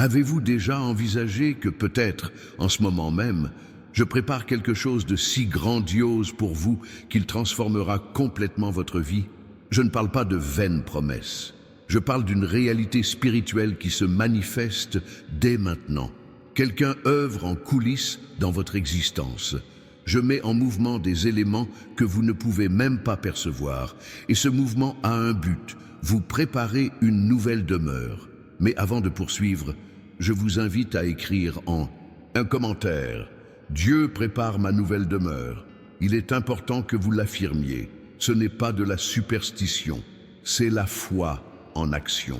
Avez-vous déjà envisagé que peut-être, en ce moment même, je prépare quelque chose de si grandiose pour vous qu'il transformera complètement votre vie? Je ne parle pas de vaines promesses. Je parle d'une réalité spirituelle qui se manifeste dès maintenant. Quelqu'un œuvre en coulisses dans votre existence. Je mets en mouvement des éléments que vous ne pouvez même pas percevoir. Et ce mouvement a un but, vous préparez une nouvelle demeure. Mais avant de poursuivre, je vous invite à écrire en un commentaire. Dieu prépare ma nouvelle demeure. Il est important que vous l'affirmiez. Ce n'est pas de la superstition, c'est la foi en action.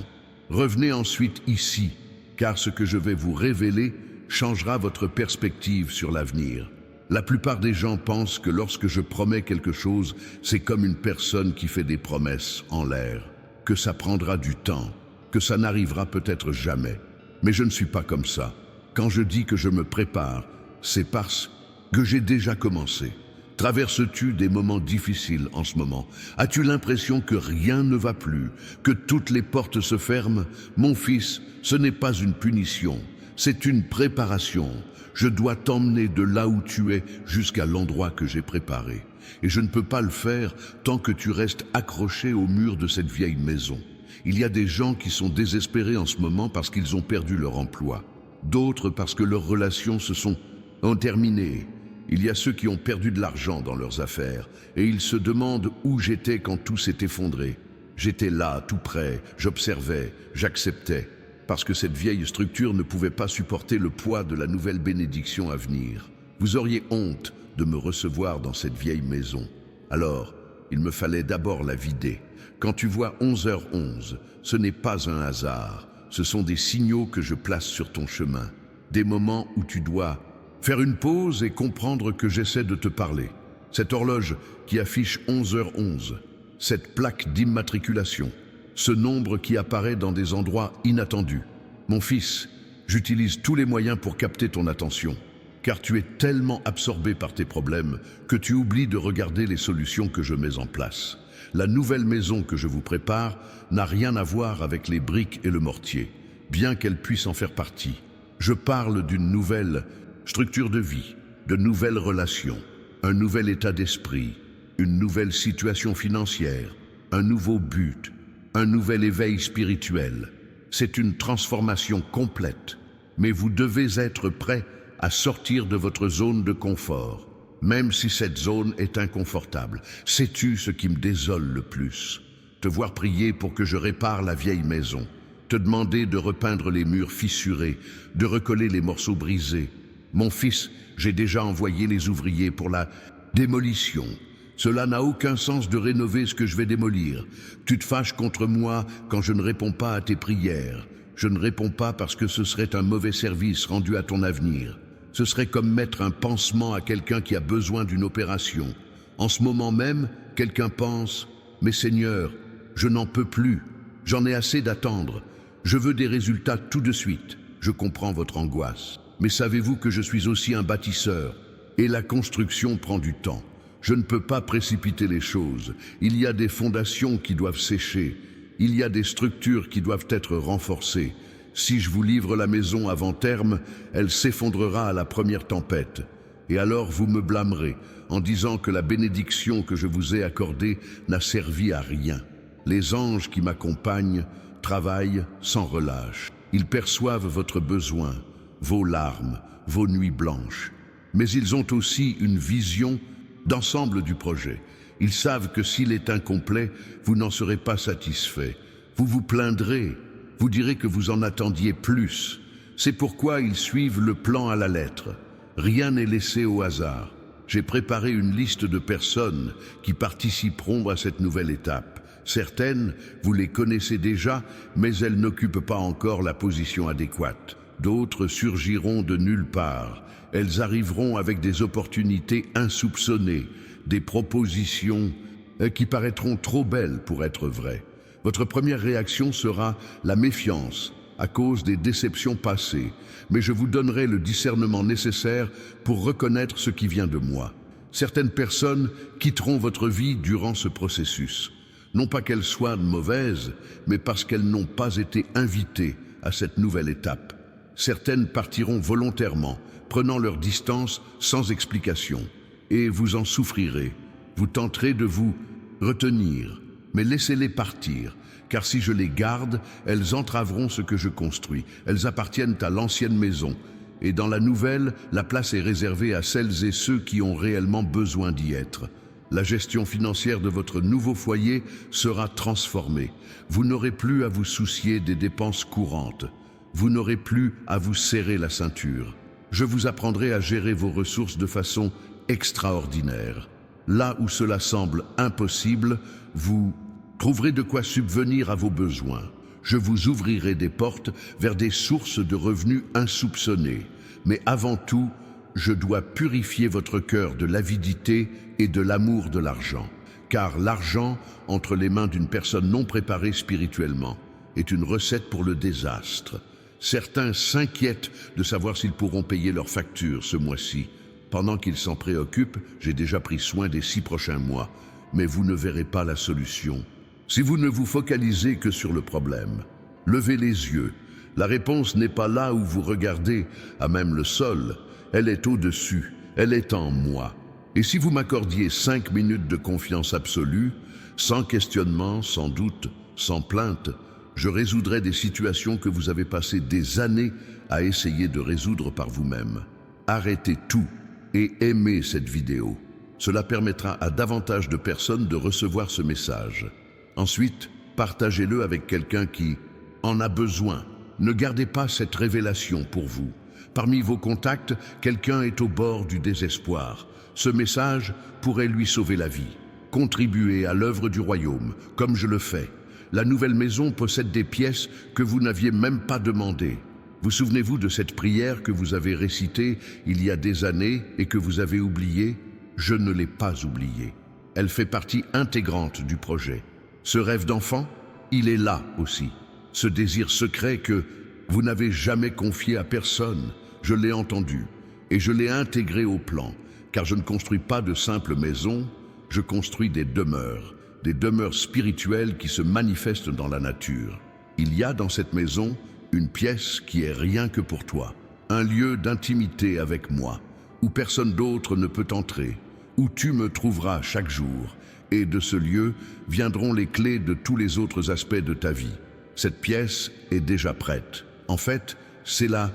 Revenez ensuite ici, car ce que je vais vous révéler changera votre perspective sur l'avenir. La plupart des gens pensent que lorsque je promets quelque chose, c'est comme une personne qui fait des promesses en l'air, que ça prendra du temps, que ça n'arrivera peut-être jamais. Mais je ne suis pas comme ça. Quand je dis que je me prépare, c'est parce que j'ai déjà commencé. Traverses-tu des moments difficiles en ce moment? As-tu l'impression que rien ne va plus, que toutes les portes se ferment? Mon fils, ce n'est pas une punition, c'est une préparation. Je dois t'emmener de là où tu es jusqu'à l'endroit que j'ai préparé. Et je ne peux pas le faire tant que tu restes accroché au mur de cette vieille maison. Il y a des gens qui sont désespérés en ce moment parce qu'ils ont perdu leur emploi. D'autres parce que leurs relations ont terminé. Il y a ceux qui ont perdu de l'argent dans leurs affaires et ils se demandent où j'étais quand tout s'est effondré. J'étais là, tout près, j'observais, j'acceptais, parce que cette vieille structure ne pouvait pas supporter le poids de la nouvelle bénédiction à venir. Vous auriez honte de me recevoir dans cette vieille maison. Alors, il me fallait d'abord la vider. Quand tu vois 11h11, ce n'est pas un hasard. Ce sont des signaux que je place sur ton chemin. Des moments où tu dois faire une pause et comprendre que j'essaie de te parler. Cette horloge qui affiche 11h11, cette plaque d'immatriculation, ce nombre qui apparaît dans des endroits inattendus. Mon fils, j'utilise tous les moyens pour capter ton attention, car tu es tellement absorbé par tes problèmes que tu oublies de regarder les solutions que je mets en place. La nouvelle maison que je vous prépare n'a rien à voir avec les briques et le mortier, bien qu'elle puisse en faire partie. Je parle d'une nouvelle structure de vie, de nouvelles relations, un nouvel état d'esprit, une nouvelle situation financière, un nouveau but, un nouvel éveil spirituel. C'est une transformation complète, mais vous devez être prêt à sortir de votre zone de confort, même si cette zone est inconfortable. Sais-tu ce qui me désole le plus? Te voir prier pour que je répare la vieille maison, te demander de repeindre les murs fissurés, de recoller les morceaux brisés. Mon fils, j'ai déjà envoyé les ouvriers pour la démolition. Cela n'a aucun sens de rénover ce que je vais démolir. Tu te fâches contre moi quand je ne réponds pas à tes prières. Je ne réponds pas parce que ce serait un mauvais service rendu à ton avenir. Ce serait comme mettre un pansement à quelqu'un qui a besoin d'une opération. En ce moment même, quelqu'un pense « Mais Seigneur, je n'en peux plus. J'en ai assez d'attendre. Je veux des résultats tout de suite. » Je comprends votre angoisse. Mais savez-vous que je suis aussi un bâtisseur et la construction prend du temps. Je ne peux pas précipiter les choses. Il y a des fondations qui doivent sécher. Il y a des structures qui doivent être renforcées. Si je vous livre la maison avant terme, elle s'effondrera à la première tempête. Et alors vous me blâmerez en disant que la bénédiction que je vous ai accordée n'a servi à rien. Les anges qui m'accompagnent travaillent sans relâche. Ils perçoivent votre besoin, vos larmes, vos nuits blanches. Mais ils ont aussi une vision d'ensemble du projet. Ils savent que s'il est incomplet, vous n'en serez pas satisfait. Vous vous plaindrez, vous direz que vous en attendiez plus. C'est pourquoi ils suivent le plan à la lettre. Rien n'est laissé au hasard. J'ai préparé une liste de personnes qui participeront à cette nouvelle étape. Certaines, vous les connaissez déjà, mais elles n'occupent pas encore la position adéquate. D'autres surgiront de nulle part. Elles arriveront avec des opportunités insoupçonnées, des propositions qui paraîtront trop belles pour être vraies. Votre première réaction sera la méfiance à cause des déceptions passées, mais je vous donnerai le discernement nécessaire pour reconnaître ce qui vient de moi. Certaines personnes quitteront votre vie durant ce processus. Non pas qu'elles soient mauvaises, mais parce qu'elles n'ont pas été invitées à cette nouvelle étape. Certaines partiront volontairement, prenant leur distance sans explication. Et vous en souffrirez. Vous tenterez de vous retenir, mais laissez-les partir, car si je les garde, elles entraveront ce que je construis. Elles appartiennent à l'ancienne maison, et dans la nouvelle, la place est réservée à celles et ceux qui ont réellement besoin d'y être. La gestion financière de votre nouveau foyer sera transformée. Vous n'aurez plus à vous soucier des dépenses courantes. Vous n'aurez plus à vous serrer la ceinture. Je vous apprendrai à gérer vos ressources de façon extraordinaire. Là où cela semble impossible, vous trouverez de quoi subvenir à vos besoins. Je vous ouvrirai des portes vers des sources de revenus insoupçonnées. Mais avant tout, je dois purifier votre cœur de l'avidité et de l'amour de l'argent. Car l'argent, entre les mains d'une personne non préparée spirituellement, est une recette pour le désastre. Certains s'inquiètent de savoir s'ils pourront payer leurs factures ce mois-ci. Pendant qu'ils s'en préoccupent, j'ai déjà pris soin des 6 prochains mois, mais vous ne verrez pas la solution. Si vous ne vous focalisez que sur le problème, levez les yeux. La réponse n'est pas là où vous regardez, à même le sol. Elle est au-dessus, elle est en moi. Et si vous m'accordiez 5 minutes de confiance absolue, sans questionnement, sans doute, sans plainte, je résoudrais des situations que vous avez passé des années à essayer de résoudre par vous-même. Arrêtez tout et aimez cette vidéo. Cela permettra à davantage de personnes de recevoir ce message. Ensuite, partagez-le avec quelqu'un qui en a besoin. Ne gardez pas cette révélation pour vous. Parmi vos contacts, quelqu'un est au bord du désespoir. Ce message pourrait lui sauver la vie. Contribuez à l'œuvre du royaume, comme je le fais. La nouvelle maison possède des pièces que vous n'aviez même pas demandées. Vous souvenez-vous de cette prière que vous avez récitée il y a des années et que vous avez oubliée? Je ne l'ai pas oubliée. Elle fait partie intégrante du projet. Ce rêve d'enfant, il est là aussi. Ce désir secret que vous n'avez jamais confié à personne, je l'ai entendu et je l'ai intégré au plan, car je ne construis pas de simples maisons, je construis des demeures spirituelles qui se manifestent dans la nature. Il y a dans cette maison une pièce qui est rien que pour toi, un lieu d'intimité avec moi, où personne d'autre ne peut entrer, où tu me trouveras chaque jour, et de ce lieu viendront les clés de tous les autres aspects de ta vie. Cette pièce est déjà prête. En fait, c'est la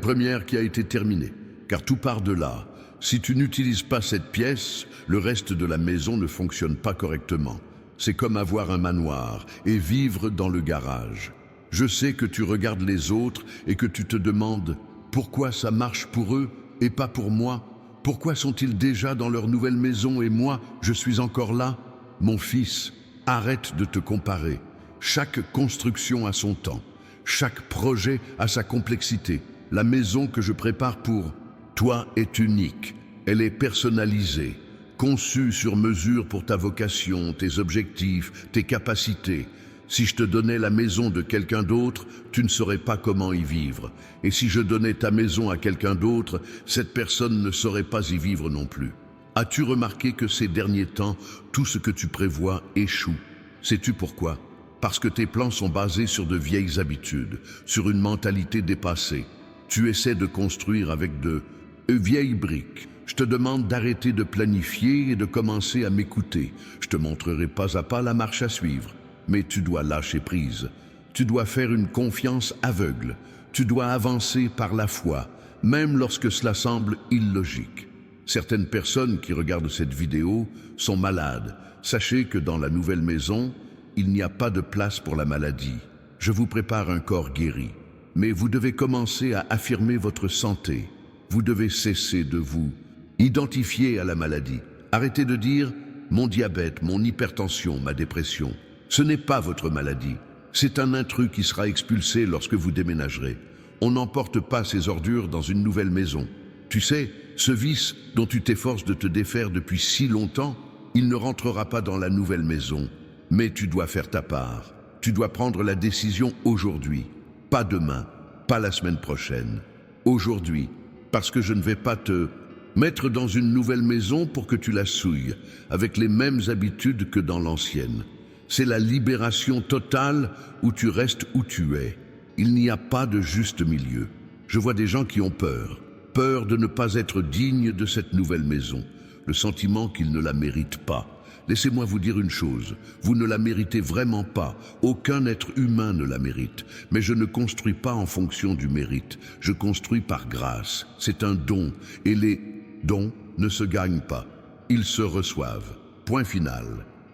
première qui a été terminée, car tout part de là. Si tu n'utilises pas cette pièce, le reste de la maison ne fonctionne pas correctement. C'est comme avoir un manoir et vivre dans le garage. Je sais que tu regardes les autres et que tu te demandes pourquoi ça marche pour eux et pas pour moi. Pourquoi sont-ils déjà dans leur nouvelle maison et moi, je suis encore là? Mon fils, arrête de te comparer. Chaque construction a son temps. Chaque projet a sa complexité. La maison que je prépare pour toi est unique. Elle est personnalisée, conçue sur mesure pour ta vocation, tes objectifs, tes capacités. Si je te donnais la maison de quelqu'un d'autre, tu ne saurais pas comment y vivre. Et si je donnais ta maison à quelqu'un d'autre, cette personne ne saurait pas y vivre non plus. As-tu remarqué que ces derniers temps, tout ce que tu prévois échoue? Sais-tu pourquoi? Parce que tes plans sont basés sur de vieilles habitudes, sur une mentalité dépassée. Tu essaies de construire avec de vieilles briques. Je te demande d'arrêter de planifier et de commencer à m'écouter. Je te montrerai pas à pas la marche à suivre. Mais tu dois lâcher prise. Tu dois faire une confiance aveugle. Tu dois avancer par la foi, même lorsque cela semble illogique. Certaines personnes qui regardent cette vidéo sont malades. Sachez que dans la nouvelle maison, il n'y a pas de place pour la maladie. Je vous prépare un corps guéri. Mais vous devez commencer à affirmer votre santé. Vous devez cesser de vous identifier à la maladie. Arrêtez de dire « mon diabète, mon hypertension, ma dépression ». Ce n'est pas votre maladie. C'est un intrus qui sera expulsé lorsque vous déménagerez. On n'emporte pas ces ordures dans une nouvelle maison. Tu sais, ce vice dont tu t'efforces de te défaire depuis si longtemps, il ne rentrera pas dans la nouvelle maison. Mais tu dois faire ta part. Tu dois prendre la décision aujourd'hui. Pas demain, pas la semaine prochaine. Aujourd'hui, parce que je ne vais pas te mettre dans une nouvelle maison pour que tu la souilles, avec les mêmes habitudes que dans l'ancienne. C'est la libération totale où tu restes où tu es. Il n'y a pas de juste milieu. Je vois des gens qui ont peur. Peur de ne pas être dignes de cette nouvelle maison. Le sentiment qu'ils ne la méritent pas. Laissez-moi vous dire une chose, vous ne la méritez vraiment pas, aucun être humain ne la mérite, mais je ne construis pas en fonction du mérite, je construis par grâce, c'est un don, et les dons ne se gagnent pas, ils se reçoivent, point final.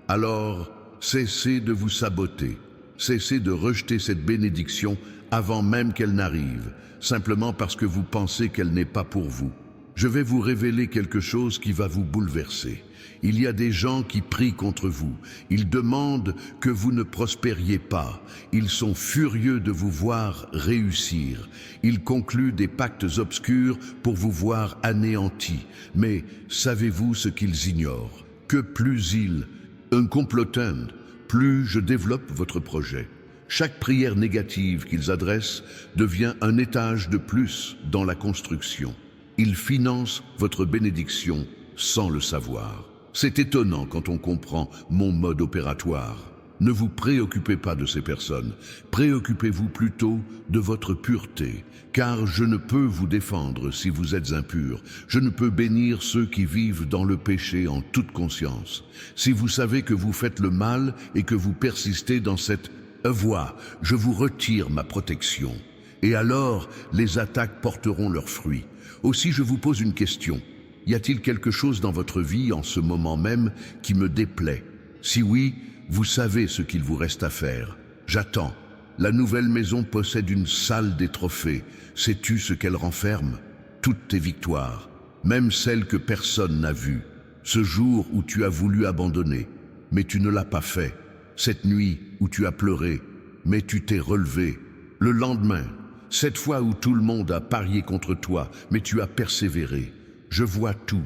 Alors, cessez de vous saboter, cessez de rejeter cette bénédiction avant même qu'elle n'arrive, simplement parce que vous pensez qu'elle n'est pas pour vous. Je vais vous révéler quelque chose qui va vous bouleverser. Il y a des gens qui prient contre vous. Ils demandent que vous ne prospériez pas. Ils sont furieux de vous voir réussir. Ils concluent des pactes obscurs pour vous voir anéanti. Mais savez-vous ce qu'ils ignorent? Que plus ils complotent, plus je développe votre projet. Chaque prière négative qu'ils adressent devient un étage de plus dans la construction. Ils financent votre bénédiction sans le savoir. C'est étonnant quand on comprend mon mode opératoire. Ne vous préoccupez pas de ces personnes, préoccupez-vous plutôt de votre pureté, car je ne peux vous défendre si vous êtes impur, je ne peux bénir ceux qui vivent dans le péché en toute conscience. Si vous savez que vous faites le mal et que vous persistez dans cette voie, je vous retire ma protection. Et alors, les attaques porteront leurs fruits. Aussi, je vous pose une question. Y a-t-il quelque chose dans votre vie en ce moment même qui me déplaît? Si oui, vous savez ce qu'il vous reste à faire. J'attends. La nouvelle maison possède une salle des trophées. Sais-tu ce qu'elle renferme? Toutes tes victoires, même celles que personne n'a vues. Ce jour où tu as voulu abandonner, mais tu ne l'as pas fait. Cette nuit où tu as pleuré, mais tu t'es relevé. Le lendemain, cette fois où tout le monde a parié contre toi, mais tu as persévéré. Je vois tout,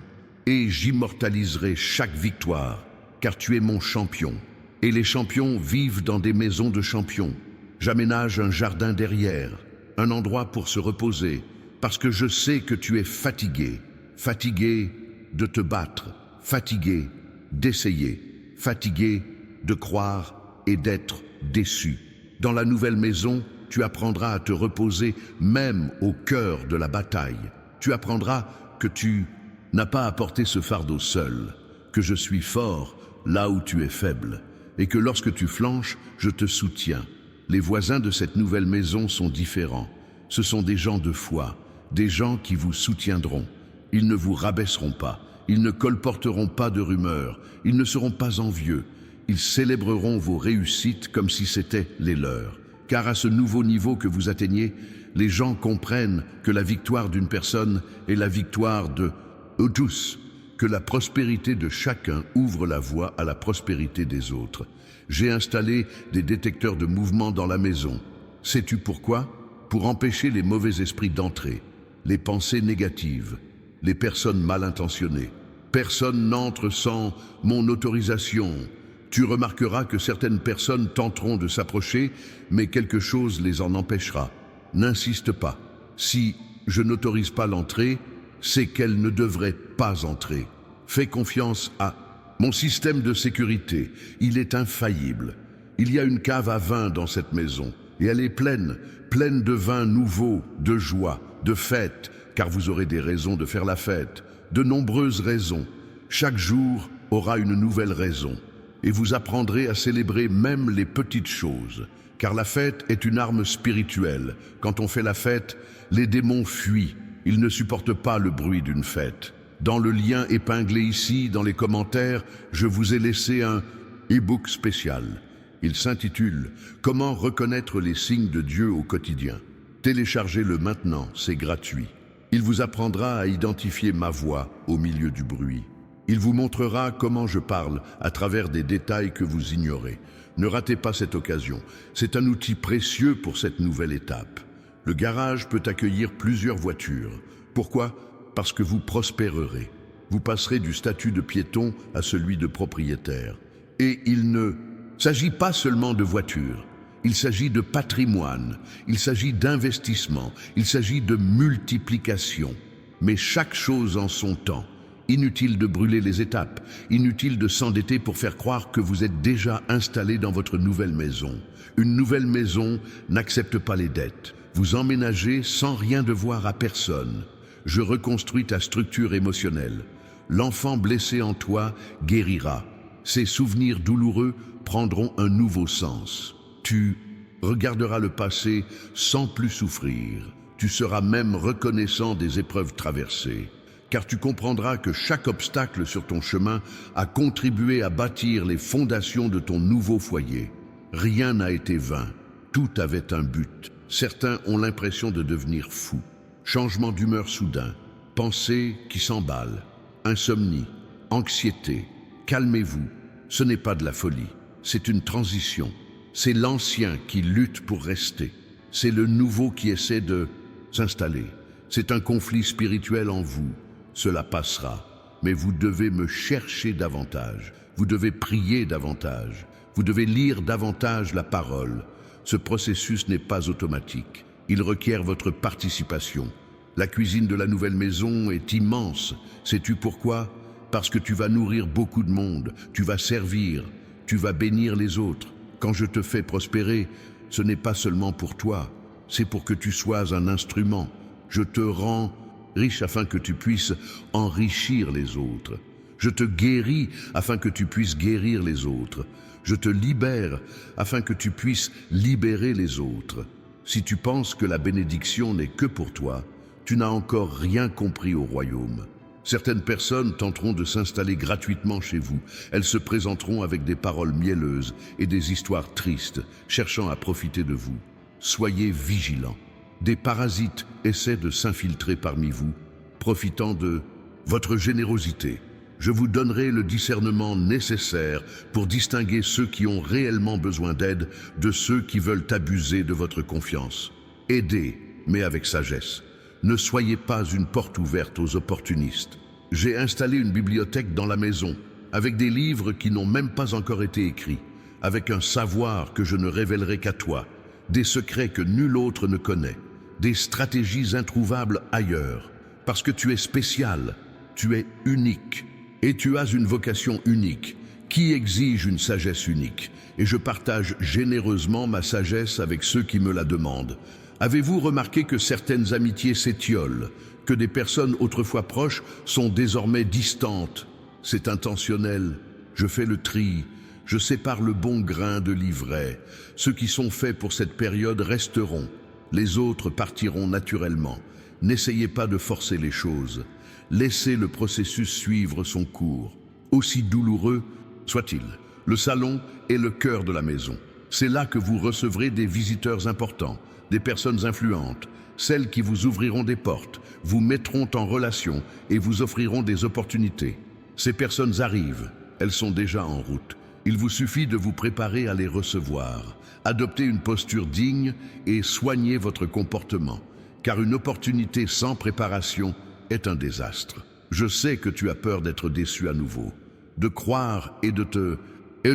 et j'immortaliserai chaque victoire, car tu es mon champion. Et les champions vivent dans des maisons de champions. J'aménage un jardin derrière, un endroit pour se reposer, parce que je sais que tu es fatigué. Fatigué de te battre, fatigué d'essayer, fatigué de croire et d'être déçu. Dans la nouvelle maison, tu apprendras à te reposer même au cœur de la bataille. Tu apprendras que tu n'as pas à porter ce fardeau seul, que je suis fort là où tu es faible, et que lorsque tu flanches, je te soutiens. Les voisins de cette nouvelle maison sont différents. Ce sont des gens de foi, des gens qui vous soutiendront. Ils ne vous rabaisseront pas, ils ne colporteront pas de rumeurs, ils ne seront pas envieux. Ils célébreront vos réussites comme si c'était les leurs. Car à ce nouveau niveau que vous atteignez, les gens comprennent que la victoire d'une personne est la victoire de tous, que la prospérité de chacun ouvre la voie à la prospérité des autres. J'ai installé des détecteurs de mouvement dans la maison. Sais-tu pourquoi? Pour empêcher les mauvais esprits d'entrer, les pensées négatives, les personnes mal intentionnées. Personne n'entre sans mon autorisation. Tu remarqueras que certaines personnes tenteront de s'approcher, mais quelque chose les en empêchera. N'insiste pas. Si je n'autorise pas l'entrée, c'est qu'elle ne devrait pas entrer. Fais confiance à mon système de sécurité. Il est infaillible. Il y a une cave à vin dans cette maison, et elle est pleine de vin nouveau, de joie, de fête, car vous aurez des raisons de faire la fête, de nombreuses raisons. Chaque jour aura une nouvelle raison. Et vous apprendrez à célébrer même les petites choses, car la fête est une arme spirituelle. Quand on fait la fête, les démons fuient, ils ne supportent pas le bruit d'une fête. Dans le lien épinglé ici, dans les commentaires, je vous ai laissé un e-book spécial. Il s'intitule « Comment reconnaître les signes de Dieu au quotidien ». Téléchargez-le maintenant, c'est gratuit. Il vous apprendra à identifier ma voix au milieu du bruit. Il vous montrera comment je parle à travers des détails que vous ignorez. Ne ratez pas cette occasion. C'est un outil précieux pour cette nouvelle étape. Le garage peut accueillir plusieurs voitures. Pourquoi? Parce que vous prospérerez. Vous passerez du statut de piéton à celui de propriétaire. Et il ne s'agit pas seulement de voitures. Il s'agit de patrimoine. Il s'agit d'investissement. Il s'agit de multiplication. Mais chaque chose en son temps. Inutile de brûler les étapes, inutile de s'endetter pour faire croire que vous êtes déjà installé dans votre nouvelle maison. Une nouvelle maison n'accepte pas les dettes. Vous emménagez sans rien devoir à personne. Je reconstruis ta structure émotionnelle. L'enfant blessé en toi guérira. Ces souvenirs douloureux prendront un nouveau sens. Tu regarderas le passé sans plus souffrir. Tu seras même reconnaissant des épreuves traversées, car tu comprendras que chaque obstacle sur ton chemin a contribué à bâtir les fondations de ton nouveau foyer. Rien n'a été vain, tout avait un but. Certains ont l'impression de devenir fous. Changement d'humeur soudain, pensées qui s'emballent, insomnie, anxiété. Calmez-vous, ce n'est pas de la folie, c'est une transition. C'est l'ancien qui lutte pour rester. C'est le nouveau qui essaie de s'installer. C'est un conflit spirituel en vous. Cela passera, mais vous devez me chercher davantage. Vous devez prier davantage. Vous devez lire davantage la parole. Ce processus n'est pas automatique. Il requiert votre participation. La cuisine de la nouvelle maison est immense. Sais-tu pourquoi? Parce que tu vas nourrir beaucoup de monde. Tu vas servir. Tu vas bénir les autres. Quand je te fais prospérer, ce n'est pas seulement pour toi. C'est pour que tu sois un instrument. Je te rends riche afin que tu puisses enrichir les autres. Je te guéris afin que tu puisses guérir les autres. Je te libère afin que tu puisses libérer les autres. Si tu penses que la bénédiction n'est que pour toi, tu n'as encore rien compris au royaume. Certaines personnes tenteront de s'installer gratuitement chez vous. Elles se présenteront avec des paroles mielleuses et des histoires tristes, cherchant à profiter de vous. Soyez vigilants. Des parasites essaient de s'infiltrer parmi vous, profitant de votre générosité. Je vous donnerai le discernement nécessaire pour distinguer ceux qui ont réellement besoin d'aide de ceux qui veulent abuser de votre confiance. Aidez, mais avec sagesse. Ne soyez pas une porte ouverte aux opportunistes. J'ai installé une bibliothèque dans la maison, avec des livres qui n'ont même pas encore été écrits, avec un savoir que je ne révélerai qu'à toi, des secrets que nul autre ne connaît, des stratégies introuvables ailleurs, parce que tu es spécial, tu es unique, et tu as une vocation unique, qui exige une sagesse unique, et je partage généreusement ma sagesse avec ceux qui me la demandent. Avez-vous remarqué que certaines amitiés s'étiolent, que des personnes autrefois proches sont désormais distantes? C'est intentionnel. Je fais le tri. Je sépare le bon grain de l'ivraie. Ceux qui sont faits pour cette période resteront. Les autres partiront naturellement. N'essayez pas de forcer les choses. Laissez le processus suivre son cours. Aussi douloureux soit-il. Le salon est le cœur de la maison. C'est là que vous recevrez des visiteurs importants, des personnes influentes, celles qui vous ouvriront des portes, vous mettront en relation et vous offriront des opportunités. Ces personnes arrivent, elles sont déjà en route. Il vous suffit de vous préparer à les recevoir. Adoptez une posture digne et soignez votre comportement, car une opportunité sans préparation est un désastre. Je sais que tu as peur d'être déçu à nouveau, de croire et de te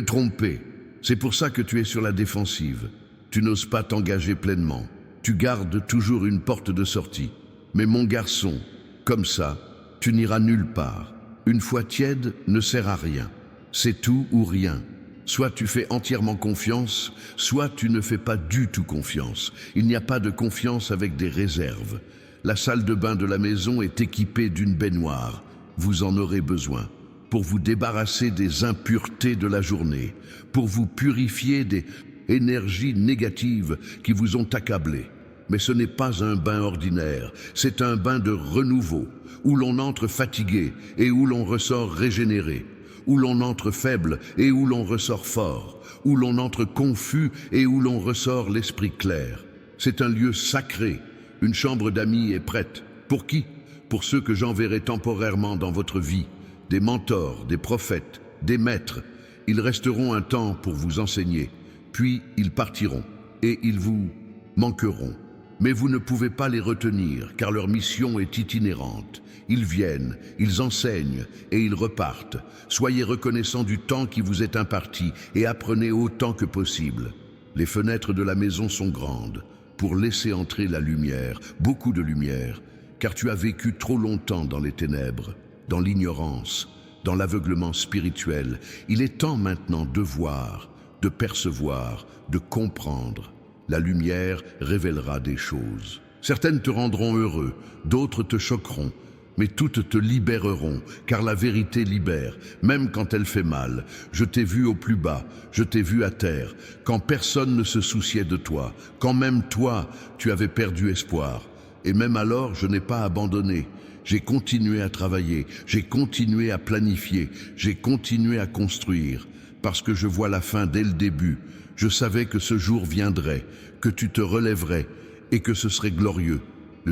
tromper. C'est pour ça que tu es sur la défensive. Tu n'oses pas t'engager pleinement. Tu gardes toujours une porte de sortie. Mais mon garçon, comme ça, tu n'iras nulle part. Une foi tiède ne sert à rien. C'est tout ou rien. Soit tu fais entièrement confiance, soit tu ne fais pas du tout confiance. Il n'y a pas de confiance avec des réserves. La salle de bain de la maison est équipée d'une baignoire. Vous en aurez besoin pour vous débarrasser des impuretés de la journée, pour vous purifier des énergies négatives qui vous ont accablé. Mais ce n'est pas un bain ordinaire, c'est un bain de renouveau, où l'on entre fatigué et où l'on ressort régénéré, où l'on entre faible et où l'on ressort fort, où l'on entre confus et où l'on ressort l'esprit clair. C'est un lieu sacré, une chambre d'amis est prête. Pour qui? Pour ceux que j'enverrai temporairement dans votre vie, des mentors, des prophètes, des maîtres. Ils resteront un temps pour vous enseigner, puis ils partiront et ils vous manqueront. Mais vous ne pouvez pas les retenir car leur mission est itinérante. Ils viennent, ils enseignent et ils repartent. Soyez reconnaissants du temps qui vous est imparti et apprenez autant que possible. Les fenêtres de la maison sont grandes pour laisser entrer la lumière, beaucoup de lumière, car tu as vécu trop longtemps dans les ténèbres, dans l'ignorance, dans l'aveuglement spirituel. Il est temps maintenant de voir, de percevoir, de comprendre. La lumière révélera des choses. Certaines te rendront heureux, d'autres te choqueront, mais toutes te libéreront, car la vérité libère, même quand elle fait mal. Je t'ai vu au plus bas, je t'ai vu à terre, quand personne ne se souciait de toi, quand même toi, tu avais perdu espoir. Et même alors, je n'ai pas abandonné. J'ai continué à travailler, j'ai continué à planifier, j'ai continué à construire, parce que je vois la fin dès le début. Je savais que ce jour viendrait, que tu te relèverais et que ce serait glorieux.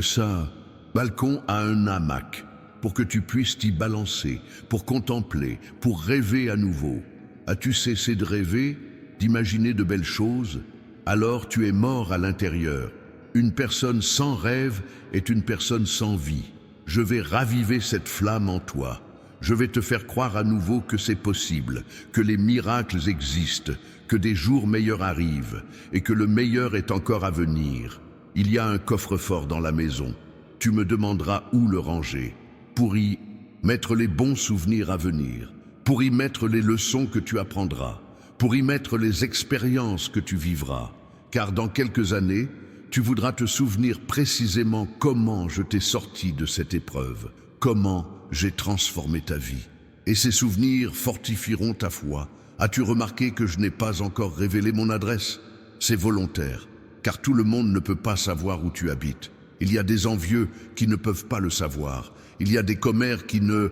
Ça, balcon a un hamac pour que tu puisses t'y balancer, pour contempler, pour rêver à nouveau. As-tu cessé de rêver, d'imaginer de belles choses? Alors tu es mort à l'intérieur. Une personne sans rêve est une personne sans vie. Je vais raviver cette flamme en toi. Je vais te faire croire à nouveau que c'est possible, que les miracles existent, que des jours meilleurs arrivent et que le meilleur est encore à venir. Il y a un coffre-fort dans la maison. Tu me demanderas où le ranger, pour y mettre les bons souvenirs à venir, pour y mettre les leçons que tu apprendras, pour y mettre les expériences que tu vivras. Car dans quelques années, tu voudras te souvenir précisément comment je t'ai sorti de cette épreuve, comment j'ai transformé ta vie. Et ces souvenirs fortifieront ta foi. As-tu remarqué que je n'ai pas encore révélé mon adresse? C'est volontaire, car tout le monde ne peut pas savoir où tu habites. Il y a des envieux qui ne peuvent pas le savoir. Il y a des commères qui ne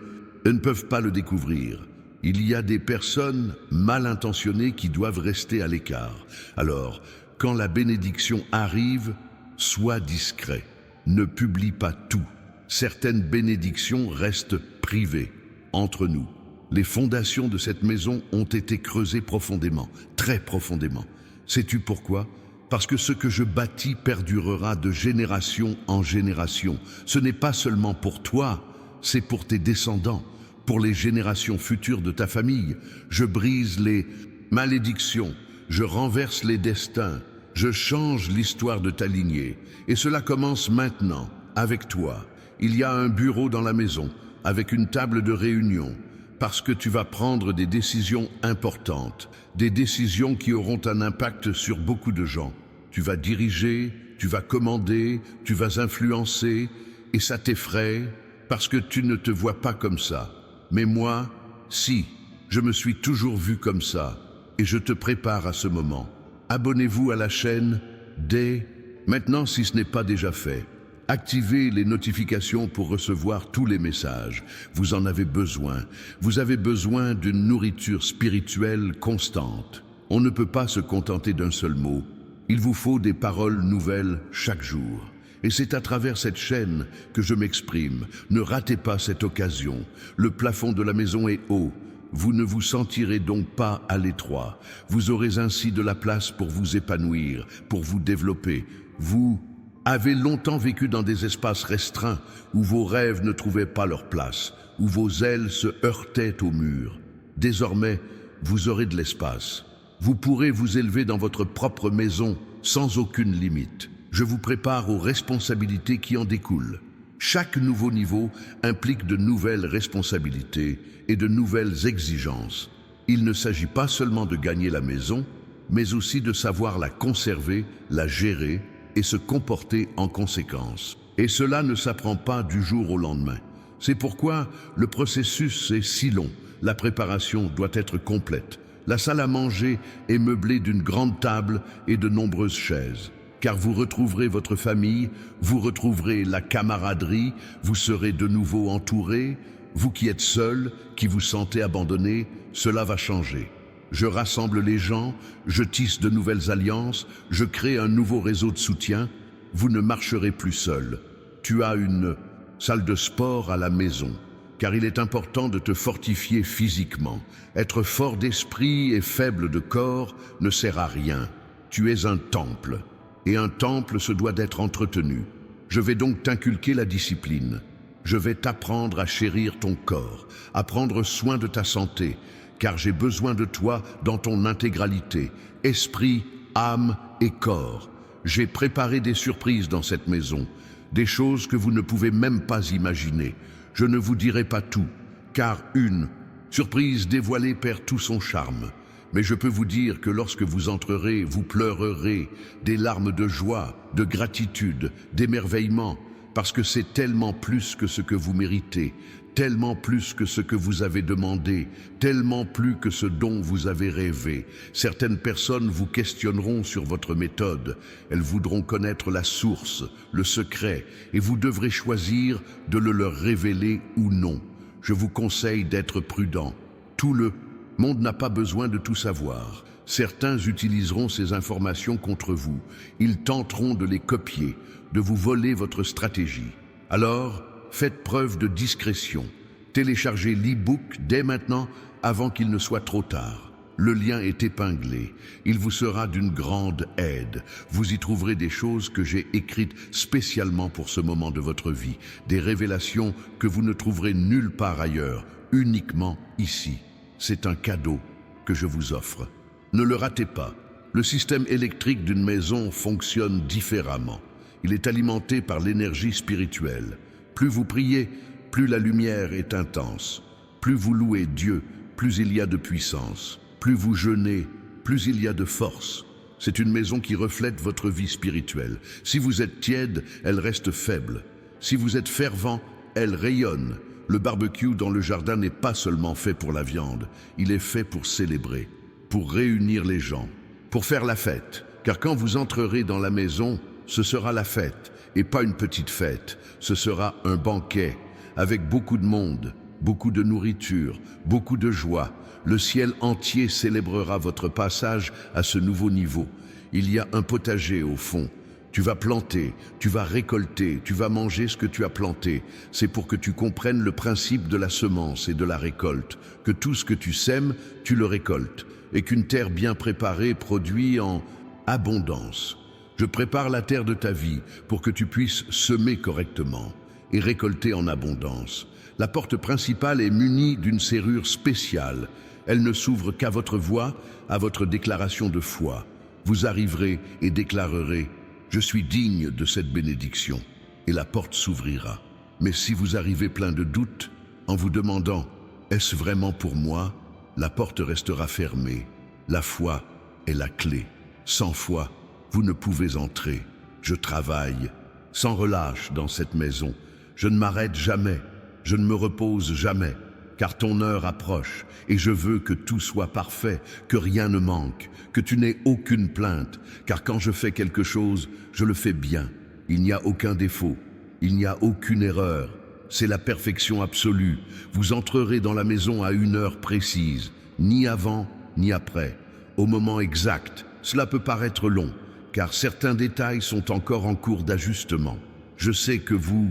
peuvent pas le découvrir. Il y a des personnes mal intentionnées qui doivent rester à l'écart. Alors, quand la bénédiction arrive, sois discret. Ne publie pas tout. Certaines bénédictions restent privées, entre nous. Les fondations de cette maison ont été creusées profondément, très profondément. Sais-tu pourquoi? Parce que ce que je bâtis perdurera de génération en génération. Ce n'est pas seulement pour toi, c'est pour tes descendants, pour les générations futures de ta famille. Je brise les malédictions, je renverse les destins, je change l'histoire de ta lignée. Et cela commence maintenant, avec toi. Il y a un bureau dans la maison, avec une table de réunion, parce que tu vas prendre des décisions importantes, des décisions qui auront un impact sur beaucoup de gens. Tu vas diriger, tu vas commander, tu vas influencer, et ça t'effraie, parce que tu ne te vois pas comme ça. Mais moi, si, je me suis toujours vu comme ça, et je te prépare à ce moment. Abonnez-vous à la chaîne dès maintenant si ce n'est pas déjà fait. Activez les notifications pour recevoir tous les messages. Vous en avez besoin. Vous avez besoin d'une nourriture spirituelle constante. On ne peut pas se contenter d'un seul mot. Il vous faut des paroles nouvelles chaque jour. Et c'est à travers cette chaîne que je m'exprime. Ne ratez pas cette occasion. Le plafond de la maison est haut. Vous ne vous sentirez donc pas à l'étroit. Vous aurez ainsi de la place pour vous épanouir, pour vous développer. Vous avez longtemps vécu dans des espaces restreints où vos rêves ne trouvaient pas leur place, où vos ailes se heurtaient au mur. Désormais, vous aurez de l'espace. Vous pourrez vous élever dans votre propre maison sans aucune limite. Je vous prépare aux responsabilités qui en découlent. Chaque nouveau niveau implique de nouvelles responsabilités et de nouvelles exigences. Il ne s'agit pas seulement de gagner la maison, mais aussi de savoir la conserver, la gérer et se comporter en conséquence. Et cela ne s'apprend pas du jour au lendemain. C'est pourquoi le processus est si long. La préparation doit être complète. La salle à manger est meublée d'une grande table et de nombreuses chaises. Car vous retrouverez votre famille, vous retrouverez la camaraderie, vous serez de nouveau entouré. Vous qui êtes seul, qui vous sentez abandonné, cela va changer. Je rassemble les gens, je tisse de nouvelles alliances, je crée un nouveau réseau de soutien. Vous ne marcherez plus seul. Tu as une salle de sport à la maison, car il est important de te fortifier physiquement. Être fort d'esprit et faible de corps ne sert à rien. Tu es un temple. Et un temple se doit d'être entretenu. Je vais donc t'inculquer la discipline. Je vais t'apprendre à chérir ton corps, à prendre soin de ta santé, car j'ai besoin de toi dans ton intégralité, esprit, âme et corps. J'ai préparé des surprises dans cette maison, des choses que vous ne pouvez même pas imaginer. Je ne vous dirai pas tout, car une surprise dévoilée perd tout son charme. Mais je peux vous dire que lorsque vous entrerez, vous pleurerez des larmes de joie, de gratitude, d'émerveillement, parce que c'est tellement plus que ce que vous méritez, tellement plus que ce que vous avez demandé, tellement plus que ce dont vous avez rêvé. Certaines personnes vous questionneront sur votre méthode, elles voudront connaître la source, le secret, et vous devrez choisir de le leur révéler ou non. Je vous conseille d'être prudent. Tout le monde n'a pas besoin de tout savoir. Certains utiliseront ces informations contre vous. Ils tenteront de les copier, de vous voler votre stratégie. Alors, faites preuve de discrétion. Téléchargez l'e-book dès maintenant avant qu'il ne soit trop tard. Le lien est épinglé. Il vous sera d'une grande aide. Vous y trouverez des choses que j'ai écrites spécialement pour ce moment de votre vie. Des révélations que vous ne trouverez nulle part ailleurs, uniquement ici. C'est un cadeau que je vous offre. Ne le ratez pas. Le système électrique d'une maison fonctionne différemment. Il est alimenté par l'énergie spirituelle. Plus vous priez, plus la lumière est intense. Plus vous louez Dieu, plus il y a de puissance. Plus vous jeûnez, plus il y a de force. C'est une maison qui reflète votre vie spirituelle. Si vous êtes tiède, elle reste faible. Si vous êtes fervent, elle rayonne. Le barbecue dans le jardin n'est pas seulement fait pour la viande, il est fait pour célébrer, pour réunir les gens, pour faire la fête. Car quand vous entrerez dans la maison, ce sera la fête, et pas une petite fête. Ce sera un banquet, avec beaucoup de monde, beaucoup de nourriture, beaucoup de joie. Le ciel entier célébrera votre passage à ce nouveau niveau. Il y a un potager au fond. Tu vas planter, tu vas récolter, tu vas manger ce que tu as planté. C'est pour que tu comprennes le principe de la semence et de la récolte, que tout ce que tu sèmes, tu le récoltes, et qu'une terre bien préparée produit en abondance. Je prépare la terre de ta vie pour que tu puisses semer correctement et récolter en abondance. La porte principale est munie d'une serrure spéciale. Elle ne s'ouvre qu'à votre voix, à votre déclaration de foi. Vous arriverez et déclarerez: je suis digne de cette bénédiction, et la porte s'ouvrira. Mais si vous arrivez plein de doutes, en vous demandant « est-ce vraiment pour moi ?», la porte restera fermée. La foi est la clé. Sans foi, vous ne pouvez entrer. Je travaille sans relâche dans cette maison. Je ne m'arrête jamais, je ne me repose jamais, car ton heure approche, et je veux que tout soit parfait, que rien ne manque, que tu n'aies aucune plainte, car quand je fais quelque chose, je le fais bien. Il n'y a aucun défaut, il n'y a aucune erreur. C'est la perfection absolue. Vous entrerez dans la maison à une heure précise, ni avant, ni après, au moment exact. Cela peut paraître long, car certains détails sont encore en cours d'ajustement. Je sais que vous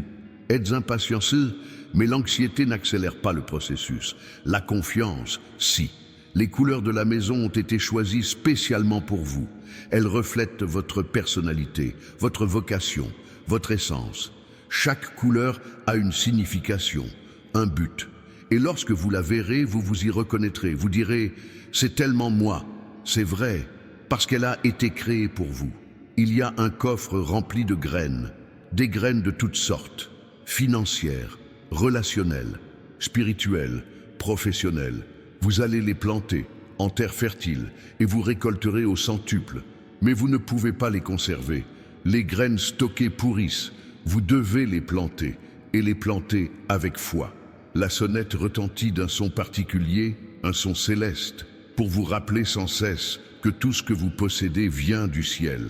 êtes impatienceux, mais l'anxiété n'accélère pas le processus. La confiance, si. Les couleurs de la maison ont été choisies spécialement pour vous. Elles reflètent votre personnalité, votre vocation, votre essence. Chaque couleur a une signification, un but. Et lorsque vous la verrez, vous vous y reconnaîtrez. Vous direz « c'est tellement moi ». C'est vrai, parce qu'elle a été créée pour vous. Il y a un coffre rempli de graines, des graines de toutes sortes, financières, relationnelles, spirituelles, professionnelles. Vous allez les planter en terre fertile et vous récolterez au centuple. Mais vous ne pouvez pas les conserver. Les graines stockées pourrissent. Vous devez les planter et les planter avec foi. La sonnette retentit d'un son particulier, un son céleste, pour vous rappeler sans cesse que tout ce que vous possédez vient du ciel,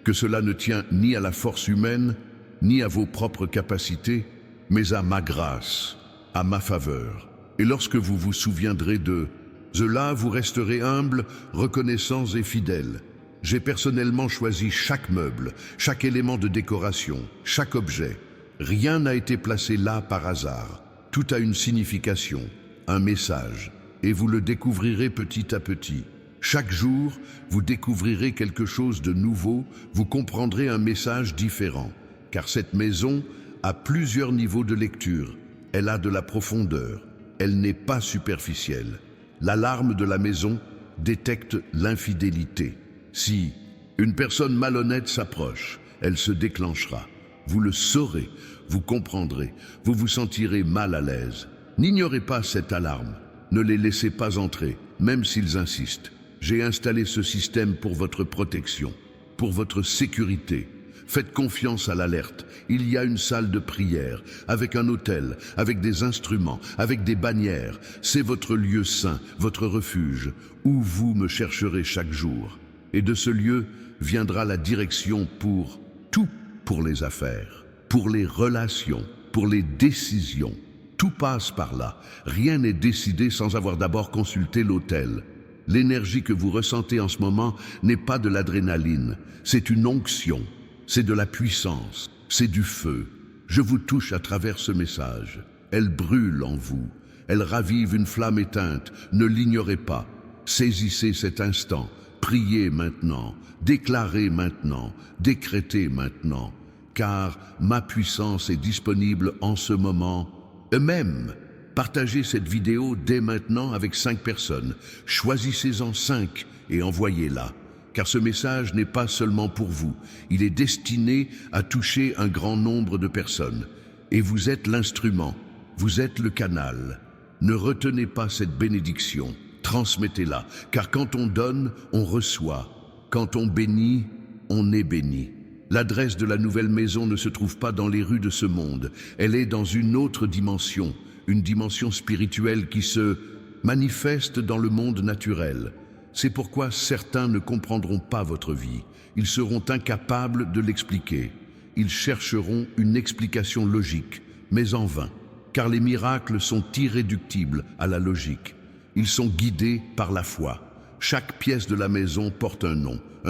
que cela ne tient ni à la force humaine, ni à vos propres capacités, mais à ma grâce, à ma faveur. Et lorsque vous vous souviendrez de cela, vous resterez humble, reconnaissants et fidèles. J'ai personnellement choisi chaque meuble, chaque élément de décoration, chaque objet. Rien n'a été placé là par hasard. Tout a une signification, un message, et vous le découvrirez petit à petit. Chaque jour, vous découvrirez quelque chose de nouveau, vous comprendrez un message différent, car cette maison a plusieurs niveaux de lecture. Elle a de la profondeur, elle n'est pas superficielle. L'alarme de la maison détecte l'infidélité. Si une personne malhonnête s'approche, elle se déclenchera. Vous le saurez, vous comprendrez, vous vous sentirez mal à l'aise. N'ignorez pas cette alarme, ne les laissez pas entrer, même s'ils insistent. J'ai installé ce système pour votre protection, pour votre sécurité. Faites confiance à l'alerte. Il y a une salle de prière, avec un autel, avec des instruments, avec des bannières. C'est votre lieu saint, votre refuge, où vous me chercherez chaque jour. Et de ce lieu viendra la direction pour tout, pour les affaires, pour les relations, pour les décisions. Tout passe par là. Rien n'est décidé sans avoir d'abord consulté l'autel. L'énergie que vous ressentez en ce moment n'est pas de l'adrénaline, c'est une onction. C'est de la puissance, c'est du feu. Je vous touche à travers ce message. Elle brûle en vous. Elle ravive une flamme éteinte. Ne l'ignorez pas. Saisissez cet instant. Priez maintenant. Déclarez maintenant. Décrétez maintenant. Car ma puissance est disponible en ce moment. Même. Partagez cette vidéo dès maintenant avec 5 personnes. Choisissez-en 5 et envoyez-la. Car ce message n'est pas seulement pour vous, il est destiné à toucher un grand nombre de personnes. Et vous êtes l'instrument, vous êtes le canal. Ne retenez pas cette bénédiction, transmettez-la, car quand on donne, on reçoit. Quand on bénit, on est béni. L'adresse de la nouvelle maison ne se trouve pas dans les rues de ce monde, elle est dans une autre dimension, une dimension spirituelle qui se manifeste dans le monde naturel. C'est pourquoi certains ne comprendront pas votre vie. Ils seront incapables de l'expliquer. Ils chercheront une explication logique, mais en vain, car les miracles sont irréductibles à la logique. Ils sont guidés par la foi. Chaque pièce de la maison porte un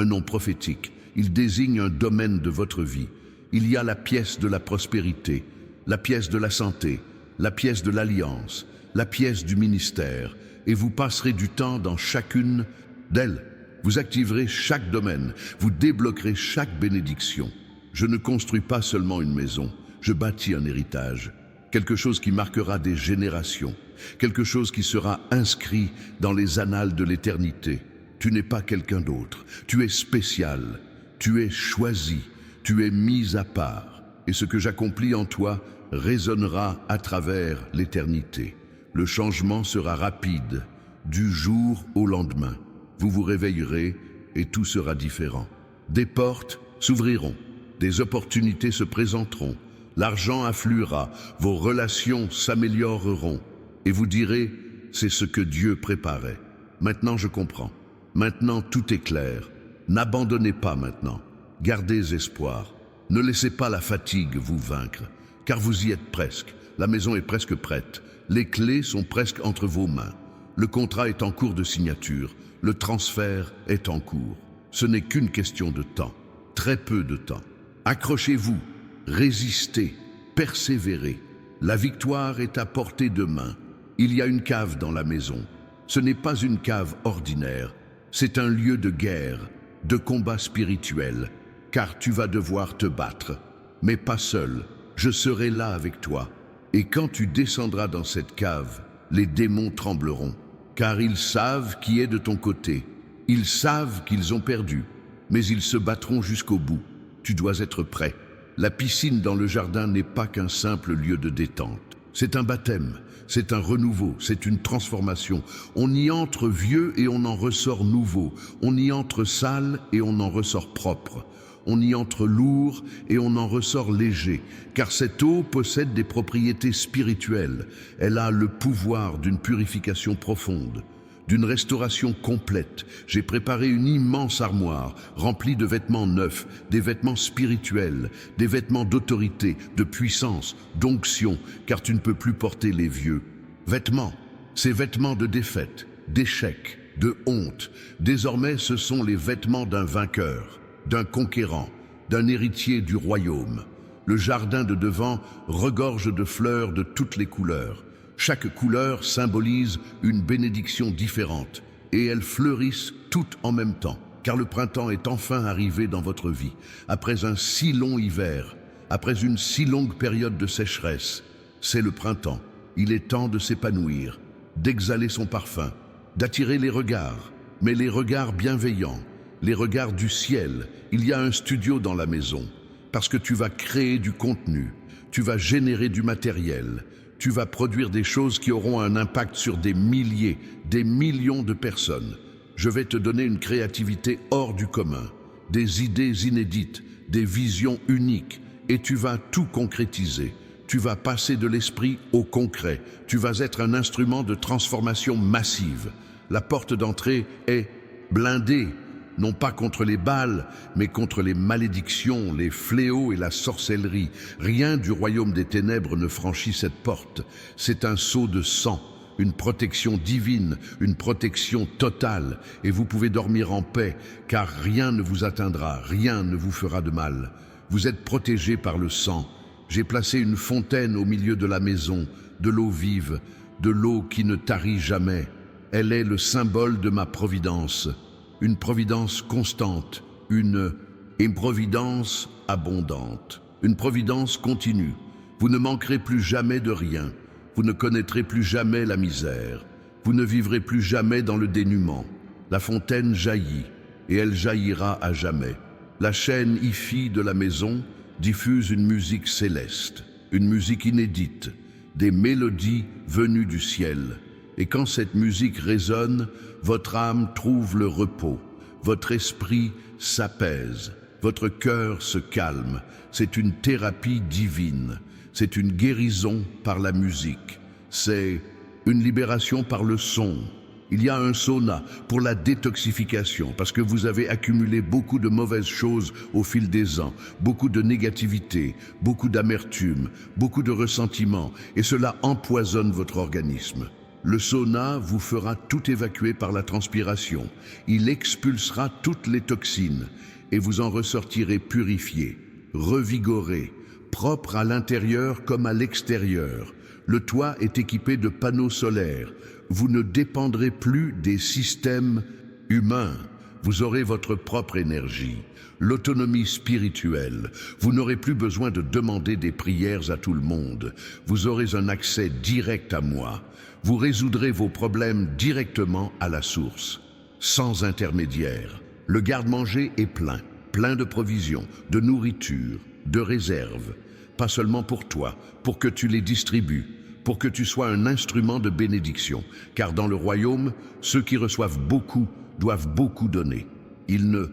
nom prophétique. Il désigne un domaine de votre vie. Il y a la pièce de la prospérité, la pièce de la santé, la pièce de l'alliance, la pièce du ministère, et vous passerez du temps dans chacune d'elles. Vous activerez chaque domaine, vous débloquerez chaque bénédiction. Je ne construis pas seulement une maison, je bâtis un héritage, quelque chose qui marquera des générations, quelque chose qui sera inscrit dans les annales de l'éternité. Tu n'es pas quelqu'un d'autre, tu es spécial, tu es choisi, tu es mis à part, et ce que j'accomplis en toi résonnera à travers l'éternité. Le changement sera rapide, du jour au lendemain. Vous vous réveillerez et tout sera différent. Des portes s'ouvriront, des opportunités se présenteront, l'argent affluera, vos relations s'amélioreront. Et vous direz, c'est ce que Dieu préparait. Maintenant je comprends. Maintenant tout est clair. N'abandonnez pas maintenant. Gardez espoir. Ne laissez pas la fatigue vous vaincre, car vous y êtes presque. La maison est presque prête. Les clés sont presque entre vos mains. Le contrat est en cours de signature. Le transfert est en cours. Ce n'est qu'une question de temps. Très peu de temps. Accrochez-vous, résistez, persévérez. La victoire est à portée de main. Il y a une cave dans la maison. Ce n'est pas une cave ordinaire. C'est un lieu de guerre, de combat spirituel. Car tu vas devoir te battre. Mais pas seul. Je serai là avec toi. Et quand tu descendras dans cette cave, les démons trembleront, car ils savent qui est de ton côté. Ils savent qu'ils ont perdu, mais ils se battront jusqu'au bout. Tu dois être prêt. La piscine dans le jardin n'est pas qu'un simple lieu de détente. C'est un baptême, c'est un renouveau, c'est une transformation. On y entre vieux et on en ressort nouveau. On y entre sale et on en ressort propre. On y entre lourd et on en ressort léger, car cette eau possède des propriétés spirituelles. Elle a le pouvoir d'une purification profonde, d'une restauration complète. J'ai préparé une immense armoire remplie de vêtements neufs, des vêtements spirituels, des vêtements d'autorité, de puissance, d'onction, car tu ne peux plus porter les vieux vêtements. Ces vêtements de défaite, d'échec, de honte, désormais ce sont les vêtements d'un vainqueur, d'un conquérant, d'un héritier du royaume. Le jardin de devant regorge de fleurs de toutes les couleurs. Chaque couleur symbolise une bénédiction différente et elles fleurissent toutes en même temps, car le printemps est enfin arrivé dans votre vie. Après un si long hiver, après une si longue période de sécheresse, c'est le printemps. Il est temps de s'épanouir, d'exhaler son parfum, d'attirer les regards, mais les regards bienveillants, les regards du ciel. Il y a un studio dans la maison, parce que tu vas créer du contenu, tu vas générer du matériel, tu vas produire des choses qui auront un impact sur des milliers, des millions de personnes. Je vais te donner une créativité hors du commun, des idées inédites, des visions uniques, et tu vas tout concrétiser. Tu vas passer de l'esprit au concret. Tu vas être un instrument de transformation massive. La porte d'entrée est blindée, non pas contre les Baals, mais contre les malédictions, les fléaux et la sorcellerie. Rien du royaume des ténèbres ne franchit cette porte. C'est un sceau de sang, une protection divine, une protection totale, et vous pouvez dormir en paix, car rien ne vous atteindra, rien ne vous fera de mal. Vous êtes protégés par le sang. J'ai placé une fontaine au milieu de la maison, de l'eau vive, de l'eau qui ne tarit jamais. Elle est le symbole de ma providence, une providence constante, une providence abondante, une providence continue. Vous ne manquerez plus jamais de rien, vous ne connaîtrez plus jamais la misère, vous ne vivrez plus jamais dans le dénuement. La fontaine jaillit, et elle jaillira à jamais. La chaîne hi-fi de la maison diffuse une musique céleste, une musique inédite, des mélodies venues du ciel. Et quand cette musique résonne, votre âme trouve le repos, votre esprit s'apaise, votre cœur se calme. C'est une thérapie divine, c'est une guérison par la musique, c'est une libération par le son. Il y a un sauna pour la détoxification, parce que vous avez accumulé beaucoup de mauvaises choses au fil des ans, beaucoup de négativité, beaucoup d'amertume, beaucoup de ressentiment, et cela empoisonne votre organisme. Le sauna vous fera tout évacuer par la transpiration. Il expulsera toutes les toxines, et vous en ressortirez purifié, revigoré, propre à l'intérieur comme à l'extérieur. Le toit est équipé de panneaux solaires. Vous ne dépendrez plus des systèmes humains. Vous aurez votre propre énergie, l'autonomie spirituelle. Vous n'aurez plus besoin de demander des prières à tout le monde. Vous aurez un accès direct à moi. Vous résoudrez vos problèmes directement à la source, sans intermédiaire. Le garde-manger est plein, plein de provisions, de nourriture, de réserves. Pas seulement pour toi, pour que tu les distribues, pour que tu sois un instrument de bénédiction. Car dans le royaume, ceux qui reçoivent beaucoup doivent beaucoup donner. Il ne